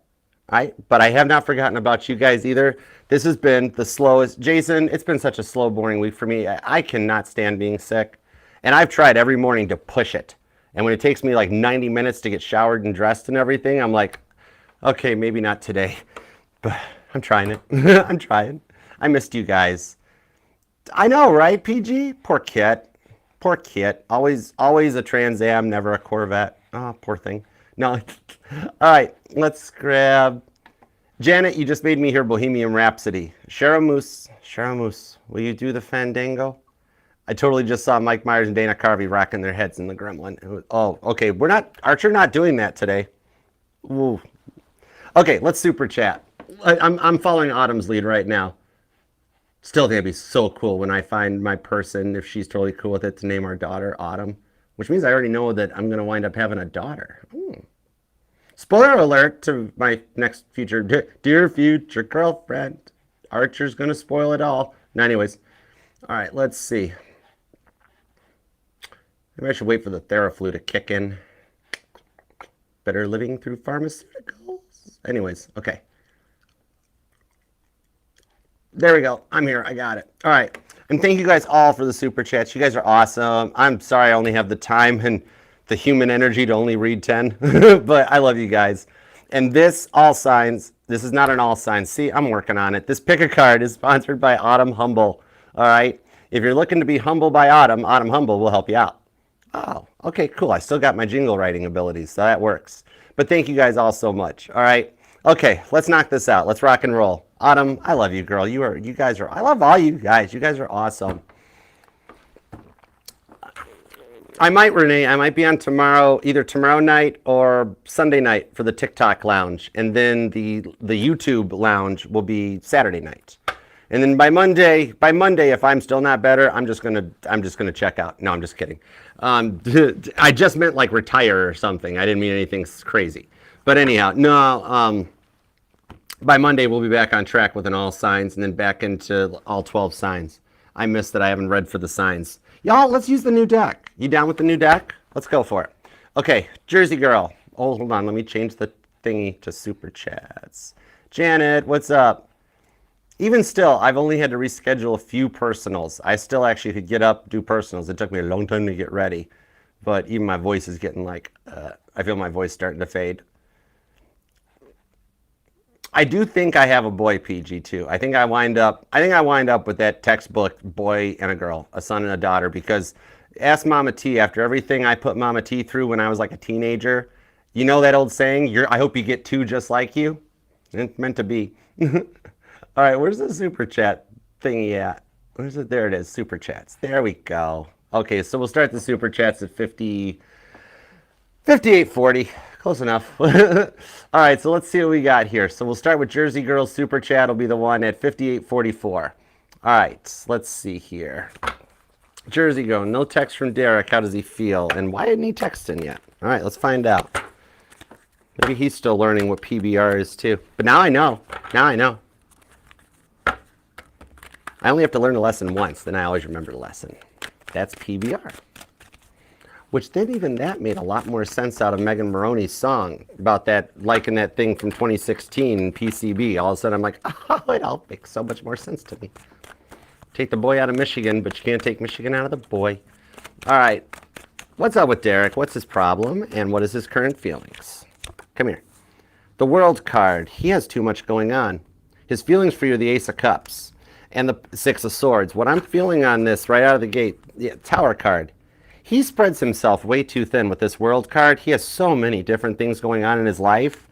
All right? But I have not forgotten about you guys either. This has been the slowest. Jason, it's been such a slow, boring week for me. I cannot stand being sick. And I've tried every morning to push it. And when it takes me like 90 minutes to get showered and dressed and everything, I'm like, okay, maybe not today. But I'm trying it. I'm trying. I missed you guys. I know, right, PG? Poor Kit. Poor Kit. Always a Trans Am, never a Corvette. Oh, poor thing. No. All right, let's grab... Janet, you just made me hear Bohemian Rhapsody. Sharamoose, will you do the Fandango? I totally just saw Mike Myers and Dana Carvey rocking their heads in the Gremlin. Oh, okay. Archer not doing that today. Ooh. Okay, let's super chat. I'm following Autumn's lead right now. Still gonna be so cool when I find my person, if she's totally cool with it, to name our daughter Autumn, which means I already know that I'm gonna wind up having a daughter. Spoiler alert to my next future, dear future girlfriend. Archer's gonna spoil it all. No, anyways. All right, let's see. Maybe I should wait for the Theraflu to kick in. Better living through pharmaceuticals. Anyways, okay. There we go. I'm here. I got it. All right. And thank you guys all for the super chats. You guys are awesome. I'm sorry I only have the time and the human energy to only read 10. But I love you guys. And this all signs, this is not an all signs. See, I'm working on it. This pick a card is sponsored by Autumn Humble. All right. If you're looking to be humble by Autumn, Autumn Humble will help you out. Oh, okay, cool. I still got my jingle writing abilities, so that works. But thank you guys all so much. All right. Okay, let's knock this out. Let's rock and roll. Autumn, I love you, girl. You guys are, I love all you guys. You guys are awesome. I might be on tomorrow, either tomorrow night or Sunday night for the TikTok lounge. And then the YouTube lounge will be Saturday night. And then by Monday, if I'm still not better, I'm just gonna check out. No, I'm just kidding. I just meant like retire or something. I didn't mean anything crazy. But anyhow, no. By Monday we'll be back on track with an all signs, and then back into all 12 signs. I missed that I haven't read for the signs. Y'all, let's use the new deck. You down with the new deck? Let's go for it. Okay, Jersey Girl. Oh, hold on. Let me change the thingy to super chats. Janet, what's up? Even still, I've only had to reschedule a few personals. I still actually could get up, do personals. It took me a long time to get ready. But even my voice is getting like, I feel my voice starting to fade. I do think I have a boy PG too. I think I wind up with that textbook boy and a girl, a son and a daughter, because ask Mama T, after everything I put Mama T through when I was like a teenager, you know that old saying, I hope you get two just like you? It's meant to be. All right, where's the super chat thingy at? Where's it? There it is, super chats. There we go. Okay, so we'll start the super chats at 58:40. Close enough. All right, so let's see what we got here. So we'll start with Jersey Girls super chat. Will be the one at 58:44. All right, let's see here. Jersey Girl, no text from Derek. How does he feel? And why didn't he text in yet? All right, let's find out. Maybe he's still learning what PBR is too. But now I know. Now I know. I only have to learn a lesson once, then I always remember the lesson. That's PBR. Which then even that made a lot more sense out of Megan Maroney's song about that, liking that thing from 2016, PCB. All of a sudden I'm like, oh, it all makes so much more sense to me. Take the boy out of Michigan, but you can't take Michigan out of the boy. All right, what's up with Derek? What's his problem? And what is his current feelings? Come here. The World card, he has too much going on. His feelings for you are the Ace of Cups and the Six of Swords. What I'm feeling on this right out of the gate, the Tower card, he spreads himself way too thin with this World card. He has so many different things going on in his life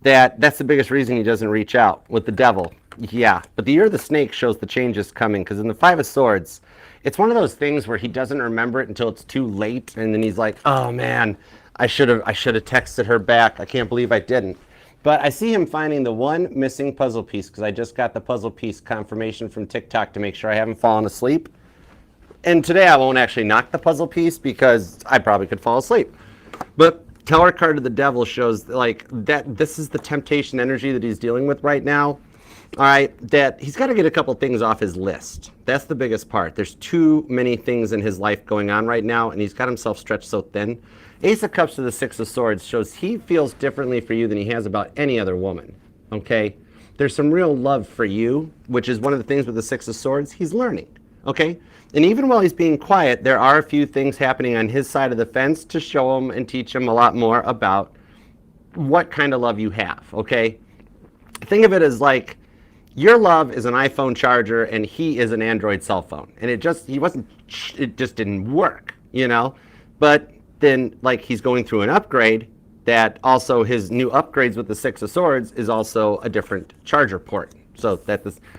that's the biggest reason he doesn't reach out with the devil. Yeah, but the year of the snake shows the changes coming, because in the Five of Swords, it's one of those things where he doesn't remember it until it's too late, and then he's like, oh man, I should have texted her back. I can't believe I didn't. But I see him finding the one missing puzzle piece, because I just got the puzzle piece confirmation from TikTok to make sure I haven't fallen asleep. And today I won't actually knock the puzzle piece because I probably could fall asleep. But Tower card of the devil shows like that this is the temptation energy that he's dealing with right now. All right, that he's got to get a couple things off his list. That's the biggest part. There's too many things in his life going on right now, and he's got himself stretched so thin. Ace of Cups to the Six of Swords shows he feels differently for you than he has about any other woman, okay? There's some real love for you, which is one of the things with the Six of Swords he's learning, okay? And even while he's being quiet, there are a few things happening on his side of the fence to show him and teach him a lot more about what kind of love you have, okay? Think of it as like, your love is an iPhone charger and he is an Android cell phone. And it just didn't work, you know? But then like he's going through an upgrade that also his new upgrades with the Six of Swords is also a different charger port. So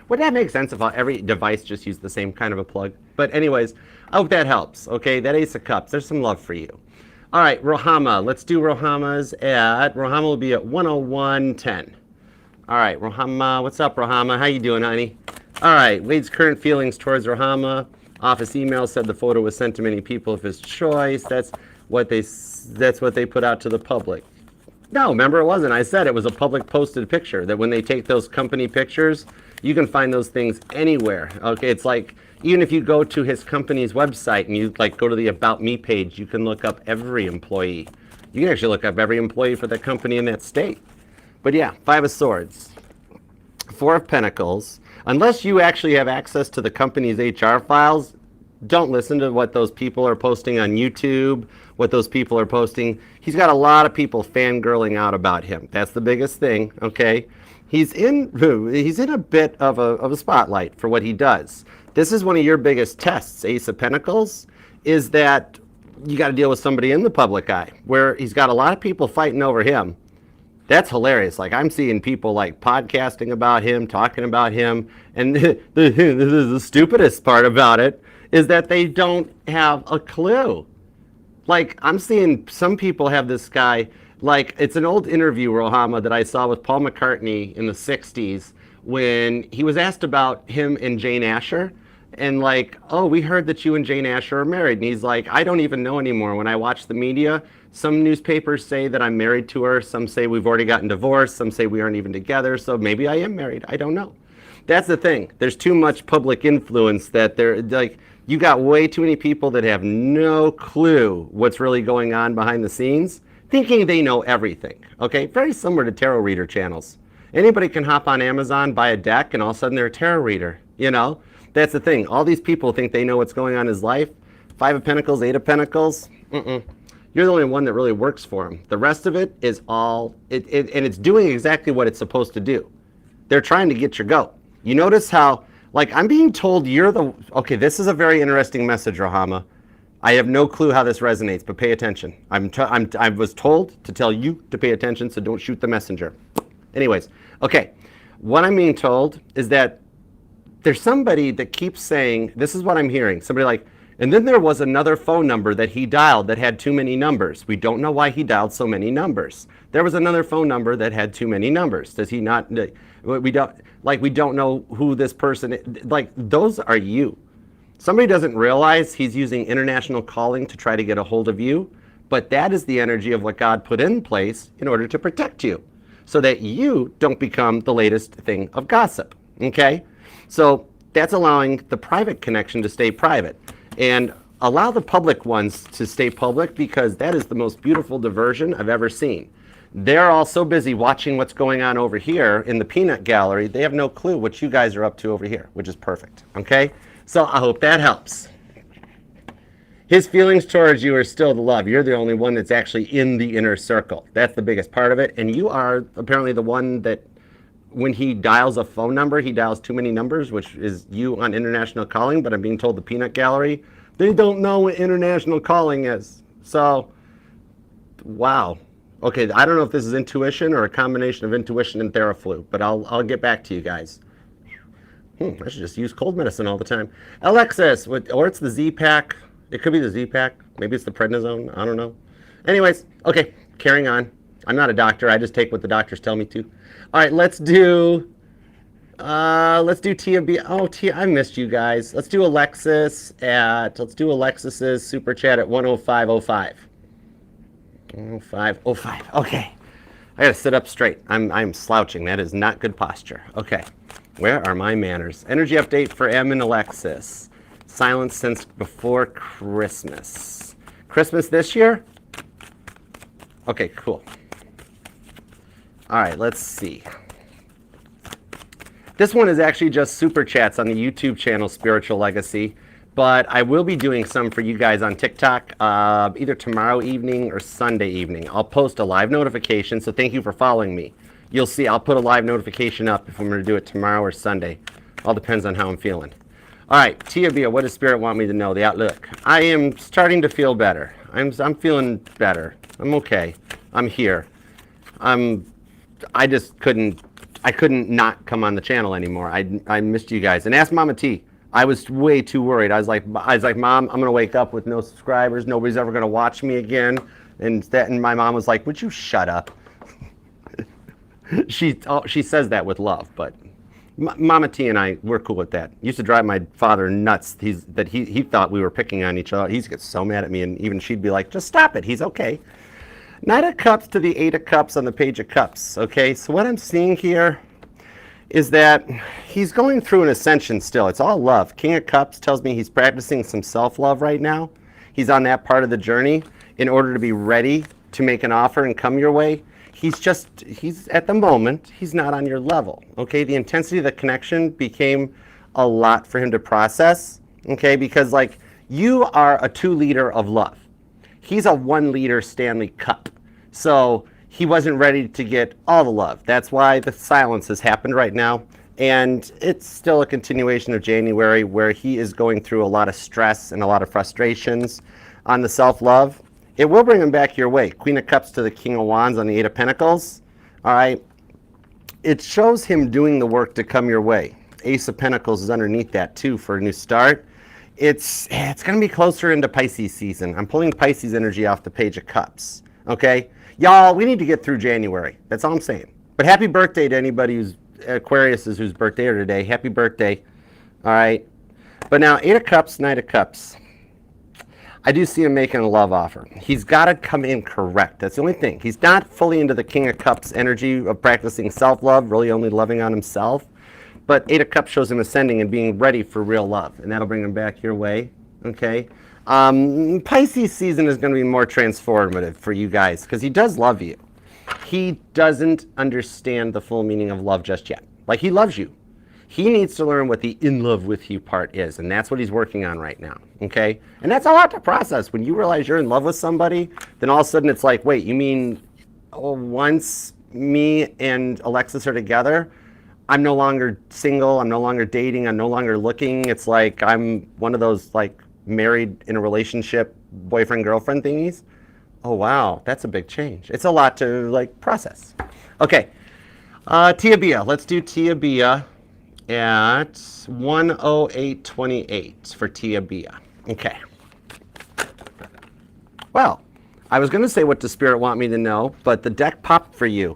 would that make sense if every device just used the same kind of a plug? But anyways, I hope that helps, okay? That Ace of Cups, there's some love for you. All right, Rohama, let's do Rohama will be at 101.10. All right, Rohama, what's up, Rohama? How you doing, honey? All right, Wade's current feelings towards Rohama. Office email said the photo was sent to many people of his choice. That's what they put out to the public. No, remember it wasn't. I said it was a public posted picture, that when they take those company pictures, you can find those things anywhere. Okay, it's like, even if you go to his company's website and you like go to the About Me page, you can look up every employee. You can actually look up every employee for that company in that state. But yeah, Five of Swords, Four of Pentacles. Unless you actually have access to the company's HR files, don't listen to what those people are posting on YouTube, what those people are posting. He's got a lot of people fangirling out about him. That's the biggest thing, okay? He's in a bit of a spotlight for what he does. This is one of your biggest tests, Ace of Pentacles, is that you got to deal with somebody in the public eye, where he's got a lot of people fighting over him. That's hilarious. Like, I'm seeing people like podcasting about him, talking about him, and the stupidest part about it is that they don't have a clue. Like, I'm seeing some people have this guy, like, it's an old interview, Rohama, that I saw with Paul McCartney in the 60s when he was asked about him and Jane Asher. And like, oh, we heard that you and Jane Asher are married. And he's like, I don't even know anymore. When I watch the media, some newspapers say that I'm married to her. Some say we've already gotten divorced. Some say we aren't even together. So maybe I am married. I don't know. That's the thing. There's too much public influence that they're like, you got way too many people that have no clue what's really going on behind the scenes, thinking they know everything. Okay, very similar to tarot reader channels. Anybody can hop on Amazon, buy a deck, and all of a sudden they're a tarot reader, you know? That's the thing. All these people think they know what's going on in his life. Five of Pentacles, Eight of Pentacles. You're the only one that really works for him. The rest of it is all, and it's doing exactly what it's supposed to do. They're trying to get your goat. You notice how, like, I'm being told you're the, okay, this is a very interesting message, Rohama. I have no clue how this resonates, but pay attention. I was told to tell you to pay attention, so don't shoot the messenger. Anyways, okay, what I'm being told is that there's somebody that keeps saying, this is what I'm hearing, somebody like, and then there was another phone number that he dialed that had too many numbers. We don't know why he dialed so many numbers. There was another phone number that had too many numbers. Does he not, we don't know who this person is. Like, those are you. Somebody doesn't realize he's using international calling to try to get a hold of you, but that is the energy of what God put in place in order to protect you, so that you don't become the latest thing of gossip, okay? So that's allowing the private connection to stay private, and allow the public ones to stay public, because that is the most beautiful diversion I've ever seen. They're all so busy watching what's going on over here in the peanut gallery, they have no clue what you guys are up to over here, which is perfect, okay? So I hope that helps. His feelings towards you are still the love. You're the only one that's actually in the inner circle. That's the biggest part of it, and you are apparently the one that, when he dials a phone number, he dials too many numbers, which is you on international calling, but I'm being told the peanut gallery, they don't know what international calling is. So, wow. Okay, I don't know if this is intuition or a combination of intuition and Theraflu, but I'll get back to you guys. I should just use cold medicine all the time. Alexis, or it's the Z-Pack. It could be the Z-Pack. Maybe it's the prednisone. I don't know. Anyways, okay, carrying on. I'm not a doctor. I just take what the doctors tell me to. All right, let's do Tia B. Oh, Tia, I missed you guys. Let's do Alexis's super chat at 105.05. 105.05. Okay. I gotta sit up straight. I'm slouching. That is not good posture. Okay. Where are my manners? Energy update for M and Alexis. Silence since before Christmas. Christmas this year? Okay, cool. All right, let's see. This one is actually just super chats on the YouTube channel Spiritual Legacy, but I will be doing some for you guys on TikTok either tomorrow evening or Sunday evening. I'll post a live notification, so thank you for following me. You'll see I'll put a live notification up if I'm going to do it tomorrow or Sunday. All depends on how I'm feeling. All right, Tia Bia, what does Spirit want me to know? The outlook. I am starting to feel better. I'm feeling better. I'm okay. I'm here. I just couldn't not come on the channel anymore. I missed you guys. And ask Mama T. I was way too worried. I was like, Mom, I'm gonna wake up with no subscribers. Nobody's ever gonna watch me again. And my mom was like, would you shut up? She says that with love, but Mama T and I, we're cool with that. Used to drive my father nuts. He thought we were picking on each other. He gets so mad at me, and even she'd be like, just stop it. He's okay. Knight of Cups to the Eight of Cups on the Page of Cups. Okay, so what I'm seeing here is that he's going through an ascension still. It's all love. King of Cups tells me he's practicing some self-love right now. He's on that part of the journey in order to be ready to make an offer and come your way. He's at the moment, he's not on your level. Okay, the intensity of the connection became a lot for him to process. Okay, because like you are a 2-liter of love. He's a 1-liter Stanley Cup. So he wasn't ready to get all the love. That's why the silence has happened right now. And it's still a continuation of January where he is going through a lot of stress and a lot of frustrations on the self-love. It will bring him back your way. Queen of Cups to the King of Wands on the Eight of Pentacles. All right. It shows him doing the work to come your way. Ace of Pentacles is underneath that too for a new start. It's going to be closer into Pisces season. I'm pulling Pisces energy off the Page of Cups. Okay? Y'all, we need to get through January. That's all I'm saying. But happy birthday to anybody who's whose birthday are today. Happy birthday. All right? But now, Eight of Cups, Knight of Cups. I do see him making a love offer. He's got to come in correct. That's the only thing. He's not fully into the King of Cups energy of practicing self-love, really only loving on himself. But Eight of Cups shows him ascending and being ready for real love, and that'll bring him back your way, okay? Pisces season is going to be more transformative for you guys because he does love you. He doesn't understand the full meaning of love just yet. Like, he loves you. He needs to learn what the in love with you part is, and that's what he's working on right now, okay? And that's a lot to process. When you realize you're in love with somebody, then all of a sudden it's like, wait, you mean once me and Alexis are together, I'm no longer single, I'm no longer dating, I'm no longer looking. It's like I'm one of those like married in a relationship, boyfriend-girlfriend thingies. Oh, wow, that's a big change. It's a lot to like process. Okay, Tia Bia, let's do Tia Bia at 108.28 for Tia Bia. Okay. Well, I was going to say what does Spirit want me to know, but the deck popped for you.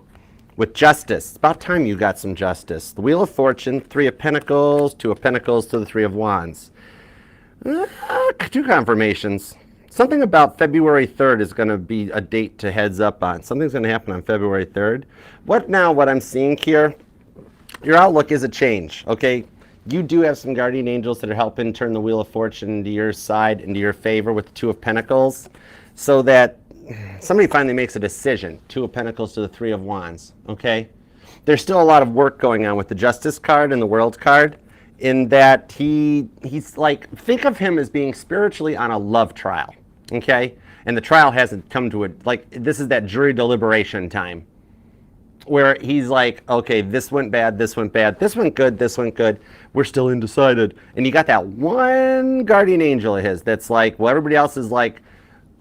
With justice. It's about time you got some justice. The Wheel of Fortune, Three of Pentacles, Two of Pentacles to the Three of Wands. 2 confirmations. Something about February 3rd is going to be a date to heads up on. Something's going to happen on February 3rd. What I'm seeing here, your outlook is a change, okay? You do have some guardian angels that are helping turn the Wheel of Fortune into your side, into your favor with the Two of Pentacles, so that somebody finally makes a decision. Two of Pentacles to the Three of Wands, okay? There's still a lot of work going on with the Justice card and the World card in that he's like, think of him as being spiritually on a love trial, okay? And the trial hasn't come to it. Like, this is that jury deliberation time where he's like, okay, this went bad, this went bad, this went good, this went good. We're still undecided. And you got that one guardian angel of his that's like, well, everybody else is like,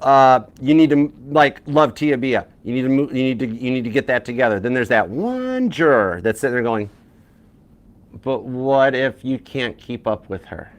You need to like love Tia Bia. You need to move, you need to get that together. Then there's that one juror that's sitting there going, but what if you can't keep up with her?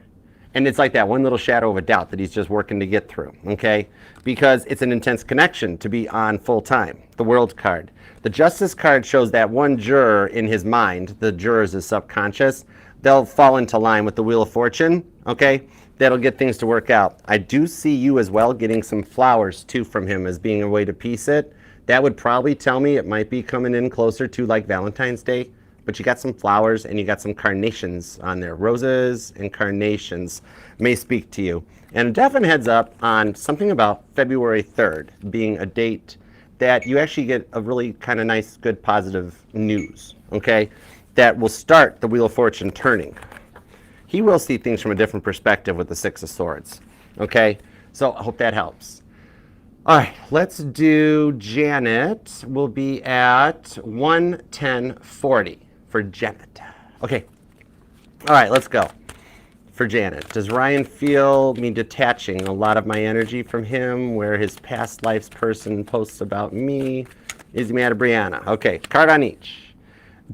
And it's like that one little shadow of a doubt that he's just working to get through, okay? Because it's an intense connection to be on full time. The World card. The Justice card shows that one juror in his mind, the jurors is subconscious, they'll fall into line with the Wheel of Fortune, okay? That'll get things to work out. I do see you as well getting some flowers too from him as being a way to piece it. That would probably tell me it might be coming in closer to like Valentine's Day. But you got some flowers and you got some carnations on there. Roses and carnations may speak to you. And a definite heads up on something about February 3rd being a date that you actually get a really kind of nice, good, positive news, okay? That will start the Wheel of Fortune turning. He will see things from a different perspective with the Six of Swords, okay? So I hope that helps. All right, let's do Janet. We'll be at 110.40 for Janet. Okay. All right, let's go. For Janet, does Ryan feel me detaching a lot of my energy from him, where his past life's person posts about me? Is he mad at Brianna? Okay, card on each.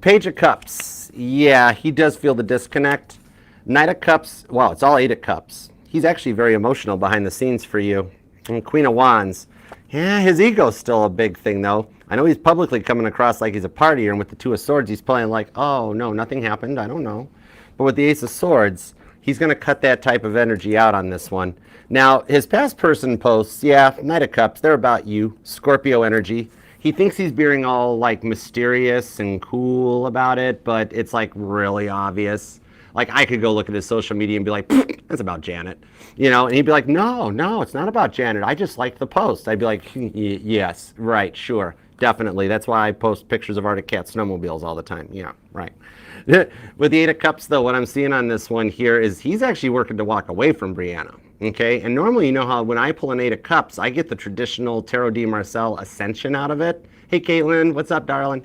Page of Cups. Yeah, he does feel the disconnect. Knight of Cups. Wow, it's all 8 of Cups. He's actually very emotional behind the scenes for you. And Queen of Wands. Yeah, his ego's still a big thing, though. I know he's publicly coming across like he's a partier, and with the Two of Swords, he's playing like, oh, no, nothing happened. I don't know. But with the Ace of Swords, he's going to cut that type of energy out on this one. Now, his past person posts, yeah, Knight of Cups, they're about you. Scorpio energy. He thinks he's being all, like, mysterious and cool about it, but it's, like, really obvious. Like, I could go look at his social media and be like, that's about Janet. You know, and he'd be like, no, it's not about Janet. I just liked the post. I'd be like, yes, right, sure, definitely. That's why I post pictures of Arctic Cat snowmobiles all the time. Yeah, right. With the 8 of Cups, though, what I'm seeing on this one here is he's actually working to walk away from Brianna, okay? And normally, you know how when I pull an 8 of Cups, I get the traditional Tarot de Marcel ascension out of it. Hey, Caitlin, what's up, darling?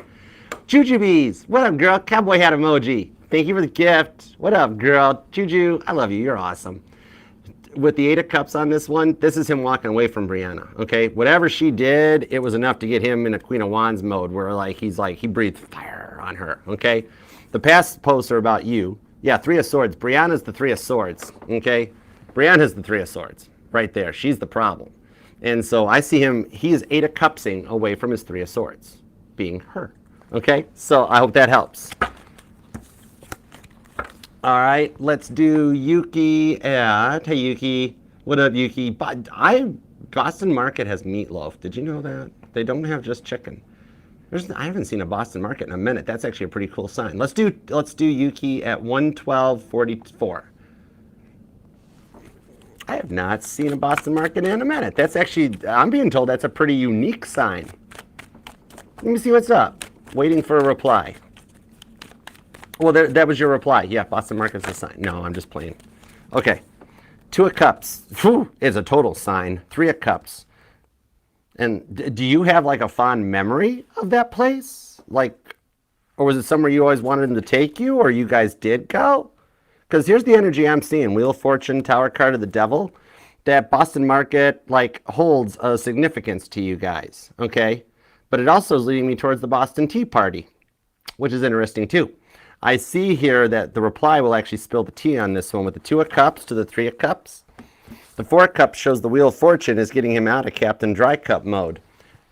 Jujubes, what up, girl? Cowboy hat emoji. Thank you for the gift. What up, girl? Juju, I love you. You're awesome. With the 8 of Cups on this one, this is him walking away from Brianna, okay? Whatever she did, it was enough to get him in a Queen of Wands mode where, like, he's like, he breathed fire on her, okay? The past posts are about you. Yeah, 3 of Swords. Brianna's the 3 of Swords, okay? Brianna's the 3 of Swords right there. She's the problem. And so I see him, he is 8 of Cupsing away from his 3 of Swords, being her, okay? So I hope that helps. All right, let's do Yuki at, hey Yuki, what up Yuki? Boston Market has meatloaf. Did you know that? They don't have just chicken. I haven't seen a Boston Market in a minute. That's actually a pretty cool sign. Let's do Yuki at 112.44. I have not seen a Boston Market in a minute. That's actually, I'm being told that's a pretty unique sign. Let me see what's up. Waiting for a reply. Well, that was your reply. Yeah, Boston Market's a sign. No, I'm just playing. Okay. 2 of Cups. Whew, is a total sign. 3 of Cups. And do you have like a fond memory of that place? Like, or was it somewhere you always wanted him to take you, or you guys did go? Because here's the energy I'm seeing. Wheel of Fortune, Tower card of the Devil. That Boston Market like holds a significance to you guys. Okay. But it also is leading me towards the Boston Tea Party, which is interesting too. I see here that the reply will actually spill the tea on this one with the 2 of Cups to the 3 of Cups. The 4 of Cups shows the Wheel of Fortune is getting him out of Captain Dry Cup mode.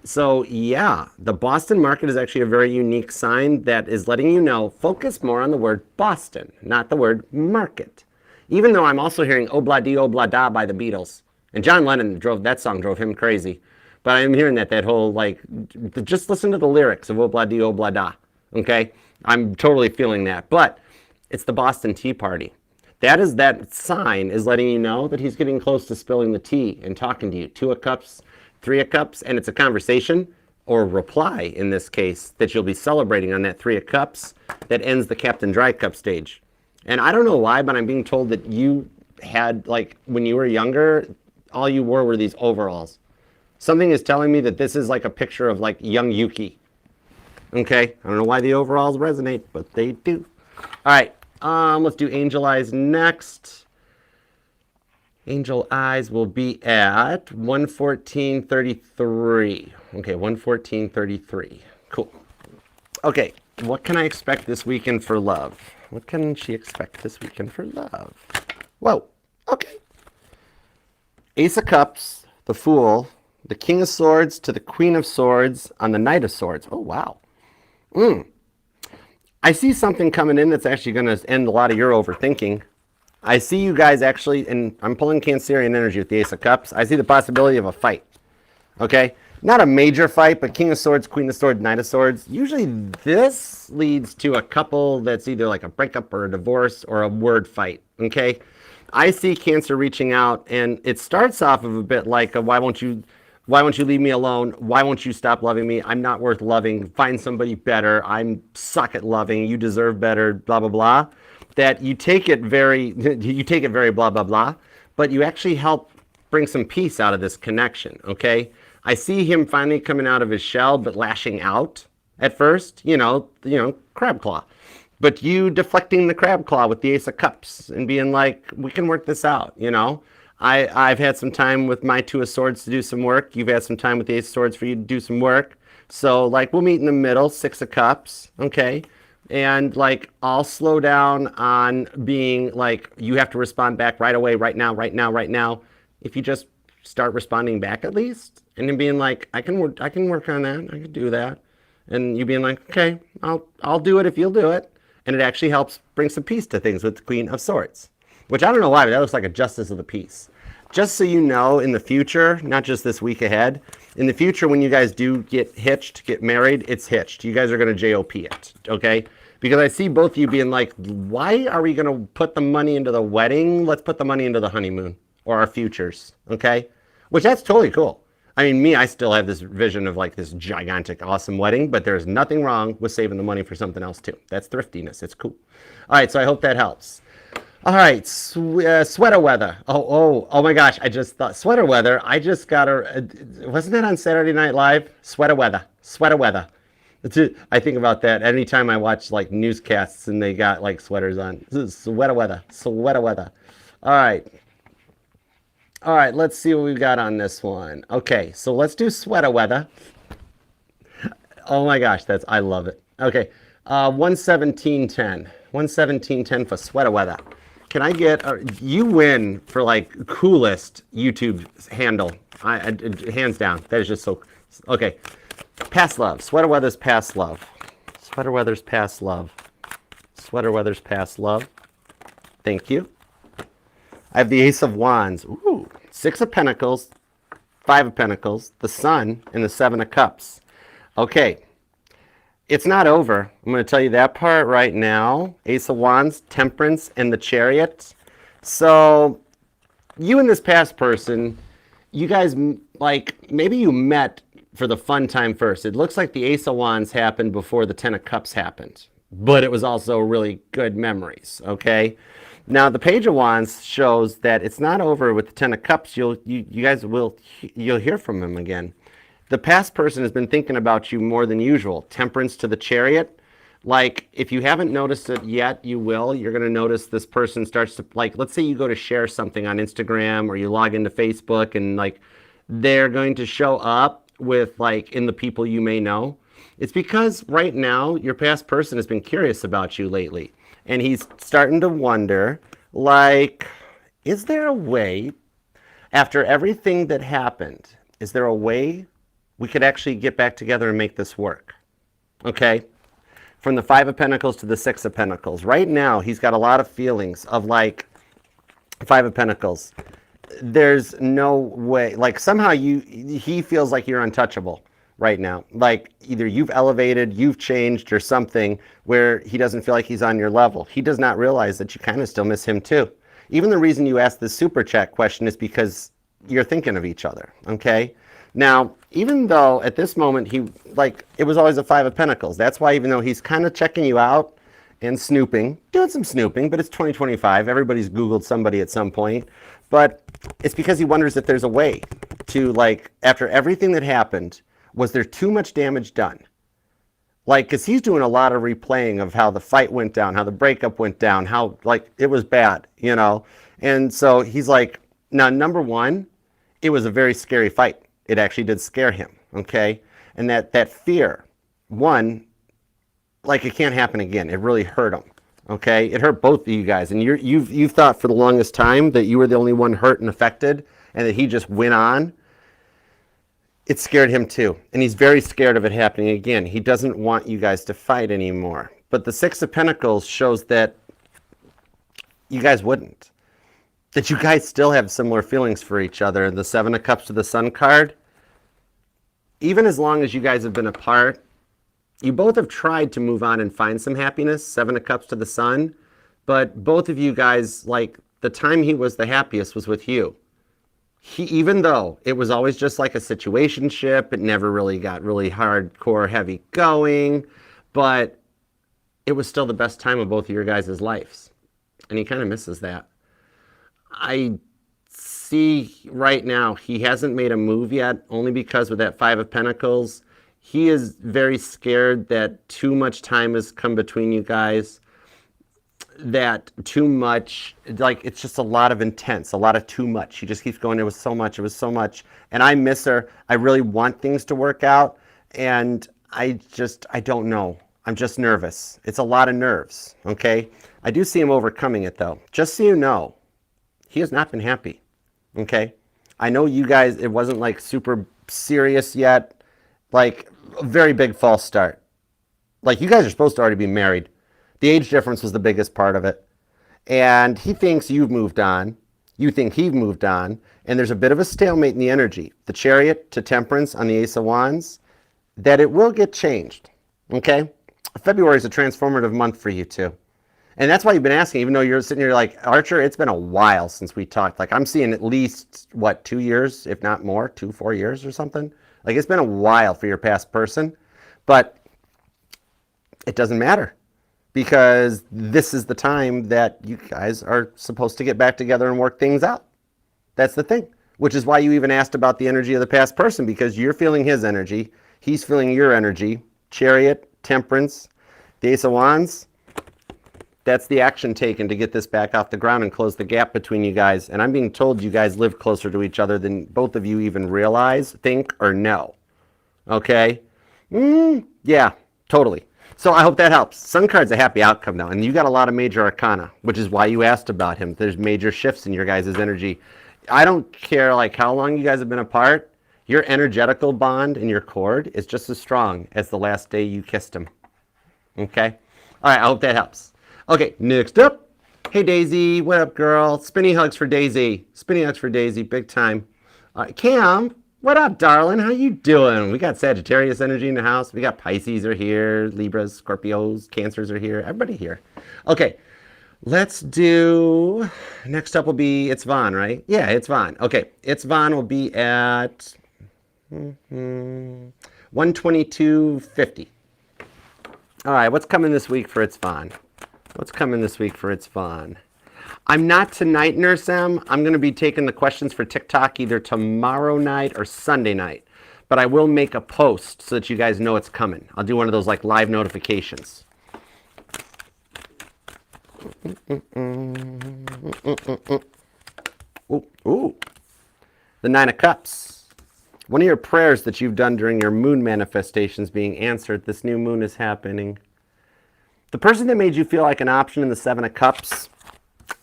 So yeah, the Boston Market is actually a very unique sign that is letting you know, focus more on the word Boston, not the word market. Even though I'm also hearing Obla-dee, Obla-da by the Beatles. And John Lennon that song drove him crazy. But I'm hearing that whole, like, just listen to the lyrics of Obla-dee, Obla-da, okay? I'm totally feeling that. But it's the Boston Tea Party. That sign is letting you know that he's getting close to spilling the tea and talking to you. 2 of Cups, 3 of Cups, and it's a conversation or reply in this case that you'll be celebrating on that 3 of Cups that ends the Captain Dry Cup stage. And I don't know why, but I'm being told that you had, like, when you were younger, all you wore were these overalls. Something is telling me that this is like a picture of like young Yuki. Okay, I don't know why the overalls resonate, but they do. All right, let's do Angel Eyes next. Angel eyes will be at 114.33. Okay, 114.33. Cool. Okay, what can I expect this weekend for love? What can she expect this weekend for love? Whoa, okay. Ace of Cups, the Fool, the King of Swords to the Queen of Swords on the Knight of Swords. Oh, wow. I see something coming in that's actually going to end a lot of your overthinking. I see you guys actually, and I'm pulling Cancerian energy with the Ace of Cups. I see the possibility of a fight. Okay? Not a major fight, but King of Swords, Queen of Swords, Knight of Swords. Usually this leads to a couple that's either like a breakup or a divorce or a word fight. Okay? I see Cancer reaching out, and it starts off of a bit like, why won't you leave me alone? Why won't you stop loving me? I'm not worth loving. Find somebody better. I'm suck at loving. You deserve better, blah, blah, blah. That you take it very blah, blah, blah, but you actually help bring some peace out of this connection, okay? I see him finally coming out of his shell, but lashing out at first, crab claw. But you deflecting the crab claw with the Ace of Cups and being like, we can work this out, I've had some time with my Two of Swords to do some work. You've had some time with the Ace of Swords for you to do some work. So, we'll meet in the middle, Six of Cups, okay? And, I'll slow down on being, you have to respond back right away, right now, right now, right now. If you just start responding back at least, and then being like, I can work on that, I can do that. And you being like, okay, I'll do it if you'll do it. And it actually helps bring some peace to things with the Queen of Swords. Which I don't know why, but that looks like a justice of the peace. Just so you know, in the future, not just this week ahead, in the future when you guys do get married, it's hitched. You guys are going to JOP it, okay? Because I see both of you being like, why are we going to put the money into the wedding? Let's put the money into the honeymoon or our futures, okay? Which that's totally cool. I mean, I still have this vision of this gigantic, awesome wedding, but there's nothing wrong with saving the money for something else too. That's thriftiness. It's cool. All right, so I hope that helps. All right, sweater weather. Oh my gosh, I just thought sweater weather. I just got wasn't that on Saturday Night Live? Sweater weather. I think about that anytime I watch newscasts and they got sweaters on. Sweater weather. All right, let's see what we've got on this one. Okay, so let's do sweater weather. Oh my gosh, I love it. Okay, 117.10. 117.10 for sweater weather. Can I get, you win for coolest YouTube handle. Hands down. That is just so, okay. Past love. Sweater weather's past love. Sweater weather's past love. Sweater weather's past love. Thank you. I have the Ace of Wands. Ooh. Six of Pentacles, Five of Pentacles, the Sun, and the Seven of Cups. Okay. It's not over. I'm going to tell you that part right now. Ace of Wands, Temperance, and the Chariot. So, you and this past person, you guys, maybe you met for the fun time first. It looks like the Ace of Wands happened before the Ten of Cups happened. But it was also really good memories, okay? Now, the Page of Wands shows that it's not over with the Ten of Cups. You'll hear from him again. The past person has been thinking about you more than usual. Temperance to the Chariot. If you haven't noticed it yet, you will. You're going to notice this person starts to, let's say you go to share something on Instagram or you log into Facebook and, they're going to show up with, in the people you may know. It's because right now, your past person has been curious about you lately. And he's starting to wonder, is there a way, after everything that happened, is there a way we could actually get back together and make this work? Okay? From the Five of Pentacles to the Six of Pentacles. Right now, he's got a lot of feelings of Five of Pentacles. There's no way, somehow he feels like you're untouchable right now. Either you've elevated, you've changed, or something where he doesn't feel like he's on your level. He does not realize that you kind of still miss him too. Even the reason you asked the super chat question is because you're thinking of each other, okay? Now, even though at this moment it was always a Five of Pentacles. That's why even though he's kind of checking you out and snooping, doing some snooping, but it's 2025. Everybody's Googled somebody at some point. But it's because he wonders if there's a way to, after everything that happened, was there too much damage done? Because he's doing a lot of replaying of how the fight went down, how the breakup went down, how, it was bad, And so he's Now, number one, it was a very scary fight. It actually did scare him, okay? And that fear, one, like it can't happen again. It really hurt him, okay? It hurt both of you guys. And you've thought for the longest time that you were the only one hurt and affected and that he just went on. It scared him too. And he's very scared of it happening again. He doesn't want you guys to fight anymore. But the Six of Pentacles shows that you guys wouldn't. That you guys still have similar feelings for each other. The Seven of Cups to the Sun card, even as long as you guys have been apart, you both have tried to move on and find some happiness, Seven of Cups to the Sun, but both of you guys, like, the time he was the happiest was with you. Even though it was always just like a situationship, it never really got really hardcore heavy going, but it was still the best time of both of your guys' lives. And he kind of misses that. I see right now he hasn't made a move yet, only because with that Five of Pentacles, he is very scared that too much time has come between you guys, that too much, like it's just a lot of intense, a lot of too much. He just keeps going, it was so much, and I miss her. I really want things to work out, and I don't know. I'm just nervous. It's a lot of nerves, okay? I do see him overcoming it though. Just so you know, he has not been happy, okay? I know you guys, it wasn't like super serious yet, like a very big false start. Like you guys are supposed to already be married. The age difference was the biggest part of it. And he thinks you've moved on. You think he's moved on. And there's a bit of a stalemate in the energy. The Chariot to Temperance on the Ace of Wands, that it will get changed, okay? February is a transformative month for you too. And that's why you've been asking, even though you're sitting here like, Archer, it's been a while since we talked. Like I'm seeing at least, 2 years, if not more, 4 years or something. Like it's been a while for your past person, but it doesn't matter because this is the time that you guys are supposed to get back together and work things out. That's the thing, which is why you even asked about the energy of the past person, because you're feeling his energy. He's feeling your energy. Chariot, Temperance, the Ace of Wands. That's the action taken to get this back off the ground and close the gap between you guys. And I'm being told you guys live closer to each other than both of you even realize, think, or know. Okay? Yeah, totally. So I hope that helps. Sun card's a happy outcome now. And you got a lot of major arcana, which is why you asked about him. There's major shifts in your guys' energy. I don't care like how long you guys have been apart. Your energetical bond and your cord is just as strong as the last day you kissed him. Okay? All right, I hope that helps. Okay, next up. Hey, Daisy. What up, girl? Spinny hugs for Daisy. Spinny hugs for Daisy. Big time. All right, Cam. What up, darling? How you doing? We got Sagittarius energy in the house. We got Pisces are here. Libras, Scorpios, Cancers are here. Everybody here. Okay, let's do... Next up will be... It's Vaughn, right? Yeah, it's Vaughn. Okay, it's Vaughn will be at... 122.50. All right, what's coming this week for It's Vaughn? What's coming this week for It's Vaughn? I'm not tonight, Nurse M. I'm going to be taking the questions for TikTok either tomorrow night or Sunday night. But I will make a post so that you guys know it's coming. I'll do one of those like live notifications. Ooh. The Nine of Cups. One of your prayers that you've done during your moon manifestations being answered. This new moon is happening. The person that made you feel like an option in the Seven of Cups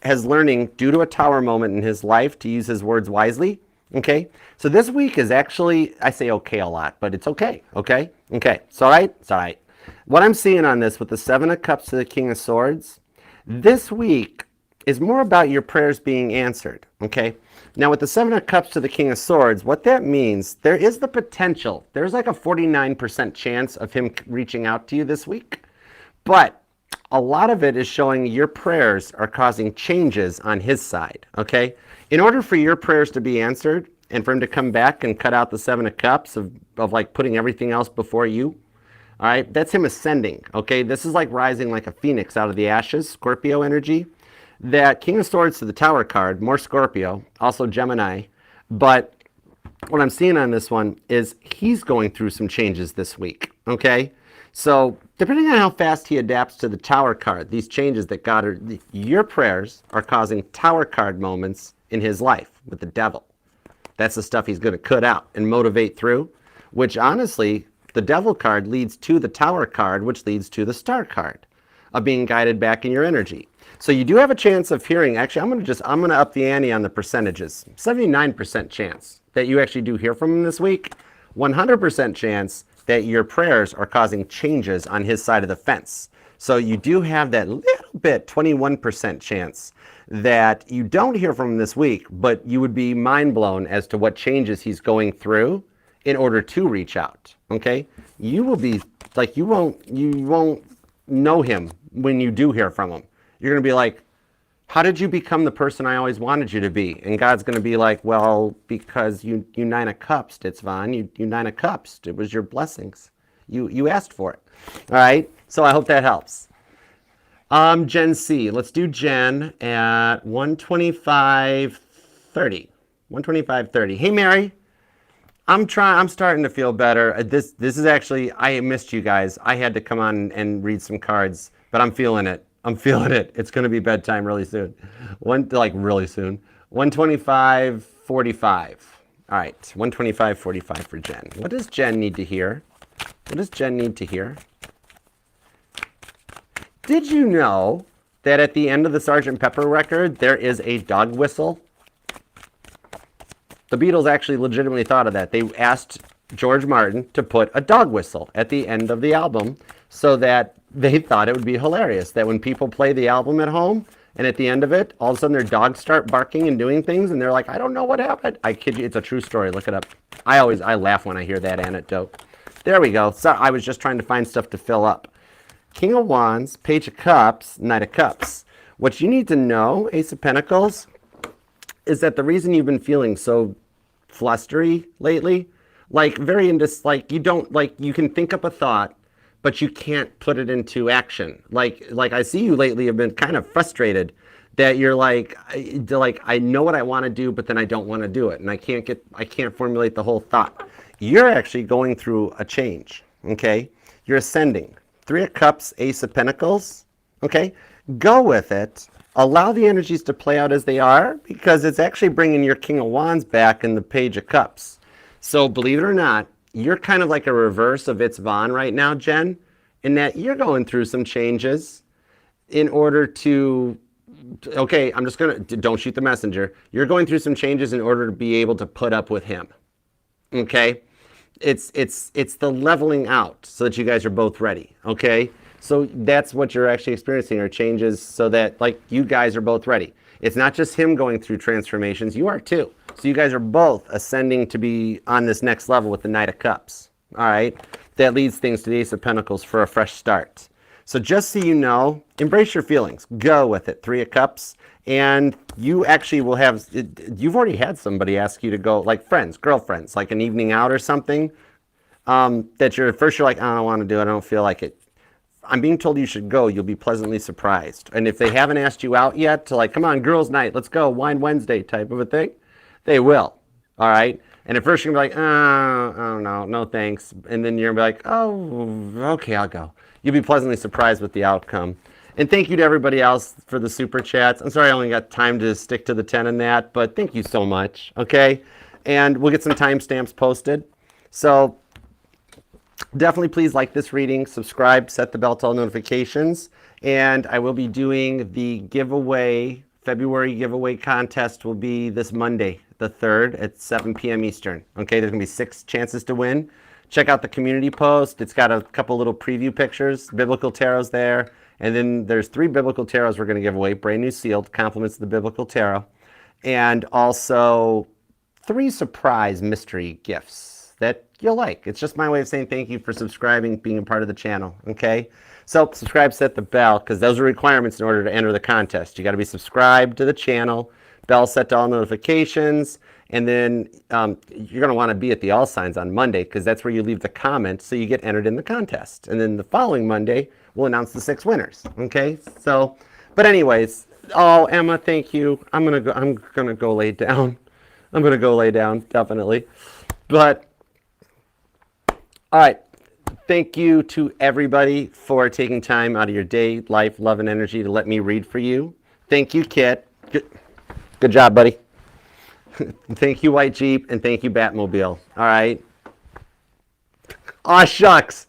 has learning, due to a tower moment in his life, to use his words wisely. Okay? So this week is actually, I say okay a lot, but it's okay. Okay? Okay. It's all right? It's all right. What I'm seeing on this with the Seven of Cups to the King of Swords, this week is more about your prayers being answered. Okay? Now with the Seven of Cups to the King of Swords, what that means, there is the potential. There's like a 49% chance of him reaching out to you this week. But a lot of it is showing your prayers are causing changes on his side, okay? In order for your prayers to be answered and for him to come back and cut out the Seven of Cups of like putting everything else before you, all right? That's him ascending, okay? This is like rising like a phoenix out of the ashes, Scorpio energy. That King of Swords to the Tower card, more Scorpio, also Gemini. But what I'm seeing on this one is he's going through some changes this week, okay? So depending on how fast he adapts to the Tower card, these changes that God are, your prayers are causing Tower card moments in his life with the devil. That's the stuff he's going to cut out and motivate through, which honestly, the devil card leads to the tower card, which leads to the star card of being guided back in your energy. So you do have a chance of hearing. Actually, I'm going to up the ante on the percentages. 79% chance that you actually do hear from him this week. 100% chance that your prayers are causing changes on his side of the fence. So you do have that little bit, 21% chance that you don't hear from him this week, but you would be mind blown as to what changes he's going through in order to reach out. Okay? You will be like, you won't know him when you do hear from him. You're going to be like, how did you become the person I always wanted you to be? And God's going to be like, well, because you Nine of Cups, Ditzvon, you Nine of Cups. It was your blessings. You asked for it. All right? So I hope that helps. Gen C. Let's do Gen at 125.30. 125.30. Hey, Mary. I'm starting to feel better. This is actually, I missed you guys. I had to come on and read some cards, but I'm feeling it. I'm feeling it. It's going to be bedtime really soon. Really soon. 125.45. All right, 125.45 for Jen. What does Jen need to hear? What does Jen need to hear? Did you know that at the end of the Sgt. Pepper record, there is a dog whistle? The Beatles actually legitimately thought of that. They asked George Martin to put a dog whistle at the end of the album so that they thought it would be hilarious that when people play the album at home and at the end of it, all of a sudden their dogs start barking and doing things and they're like, I don't know what happened. I kid you, it's a true story. Look it up. I laugh when I hear that anecdote. There we go. So I was just trying to find stuff to fill up. King of Wands, Page of Cups, Knight of Cups. What you need to know, Ace of Pentacles, is that the reason you've been feeling so flustery lately, you can think up a thought, but you can't put it into action. Like I see you lately have been kind of frustrated that you're like, I know what I want to do, but then I don't want to do it. And I can't formulate the whole thought. You're actually going through a change, okay? You're ascending. 3 of Cups, Ace of Pentacles, okay? Go with it. Allow the energies to play out as they are because it's actually bringing your King of Wands back in the Page of Cups. So believe it or not, you're kind of like a reverse of Itzvon right now, Jen, in that you're going through some changes in order to, okay, don't shoot the messenger. You're going through some changes in order to be able to put up with him, okay? It's the leveling out so that you guys are both ready, okay? So that's what you're actually experiencing are changes so that you guys are both ready. It's not just him going through transformations, you are too. So you guys are both ascending to be on this next level with the Knight of Cups, all right? That leads things to the Ace of Pentacles for a fresh start. So just so you know, embrace your feelings. Go with it. 3 of Cups. And you actually will have, you've already had somebody ask you to go, like friends, girlfriends, like an evening out or something, that you're like, I don't want to do it. I don't feel like it. I'm being told you should go. You'll be pleasantly surprised. And if they haven't asked you out yet to come on, girls' night, let's go, Wine Wednesday type of a thing, they will. All right? And at first you're going to be like, oh, no thanks. And then you're going to be like, oh, okay, I'll go. You'll be pleasantly surprised with the outcome. And thank you to everybody else for the super chats. I'm sorry I only got time to stick to the 10 in that, but thank you so much, okay? And we'll get some timestamps posted. So definitely please like this reading, subscribe, set the bell to all notifications. And I will be doing the giveaway, February giveaway contest will be this Monday, the 3rd at 7 p.m. Eastern. Okay, there's going to be 6 chances to win. Check out the community post. It's got a couple little preview pictures, biblical tarots there. And then there's 3 biblical tarots we're going to give away, brand new sealed, compliments of the biblical tarot. And also 3 surprise mystery gifts that you'll like. It's just my way of saying thank you for subscribing, being a part of the channel, okay? So subscribe, set the bell, because those are requirements in order to enter the contest. You got to be subscribed to the channel, bell set to all notifications, and then you're going to want to be at the All Signs on Monday because that's where you leave the comment so you get entered in the contest. And then the following Monday, we'll announce the 6 winners, okay? So, but anyways, oh, Emma, thank you. I'm going to go lay down. I'm going to go lay down, definitely. But, all right. Thank you to everybody for taking time out of your day, life, love, and energy to let me read for you. Thank you, Kit. Good job, buddy. Thank you, White Jeep, and thank you, Batmobile. All right. Aw, shucks.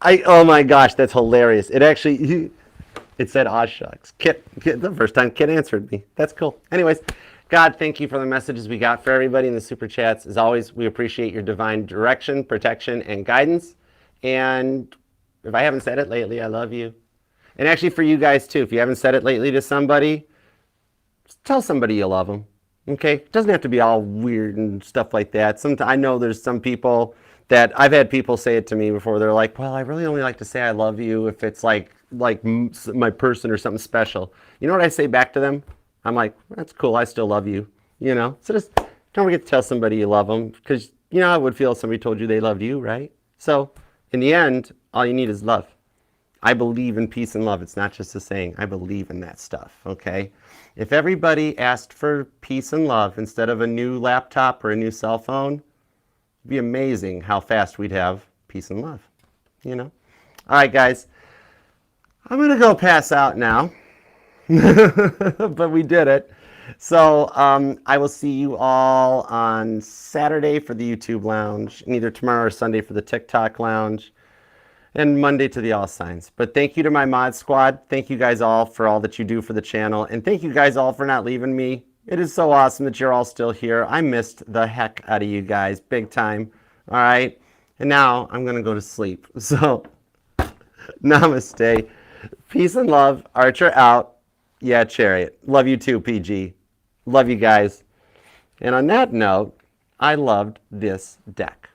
Oh my gosh, that's hilarious. It actually, it said aw, shucks. Kit, the first time Kit answered me. That's cool. Anyways, God, thank you for the messages we got for everybody in the super chats. As always, we appreciate your divine direction, protection, and guidance. And if I haven't said it lately, I love you. And actually for you guys too, if you haven't said it lately to somebody, just tell somebody you love them. Okay? It doesn't have to be all weird and stuff like that. I know there's some people that I've had people say it to me before. They're like, well, I really only like to say I love you if it's like my person or something special. You know what I say back to them? I'm like, that's cool. I still love you. You know? So just don't forget to tell somebody you love them, because you know how it would feel if somebody told you they loved you, right? So in the end, all you need is love. I believe in peace and love. It's not just a saying. I believe in that stuff, okay? If everybody asked for peace and love instead of a new laptop or a new cell phone, it'd be amazing how fast we'd have peace and love, you know? All right, guys. I'm going to go pass out now. But we did it. So I will see you all on Saturday for the YouTube Lounge, and either tomorrow or Sunday for the TikTok Lounge, and Monday to the All Signs. But thank you to my mod squad. Thank you guys all for all that you do for the channel. And thank you guys all for not leaving me. It is so awesome that you're all still here. I missed the heck out of you guys, big time. All right. And now I'm going to go to sleep. So namaste. Peace and love. Archer out. Yeah, Chariot. Love you too, PG. Love you guys. And on that note, I loved this deck.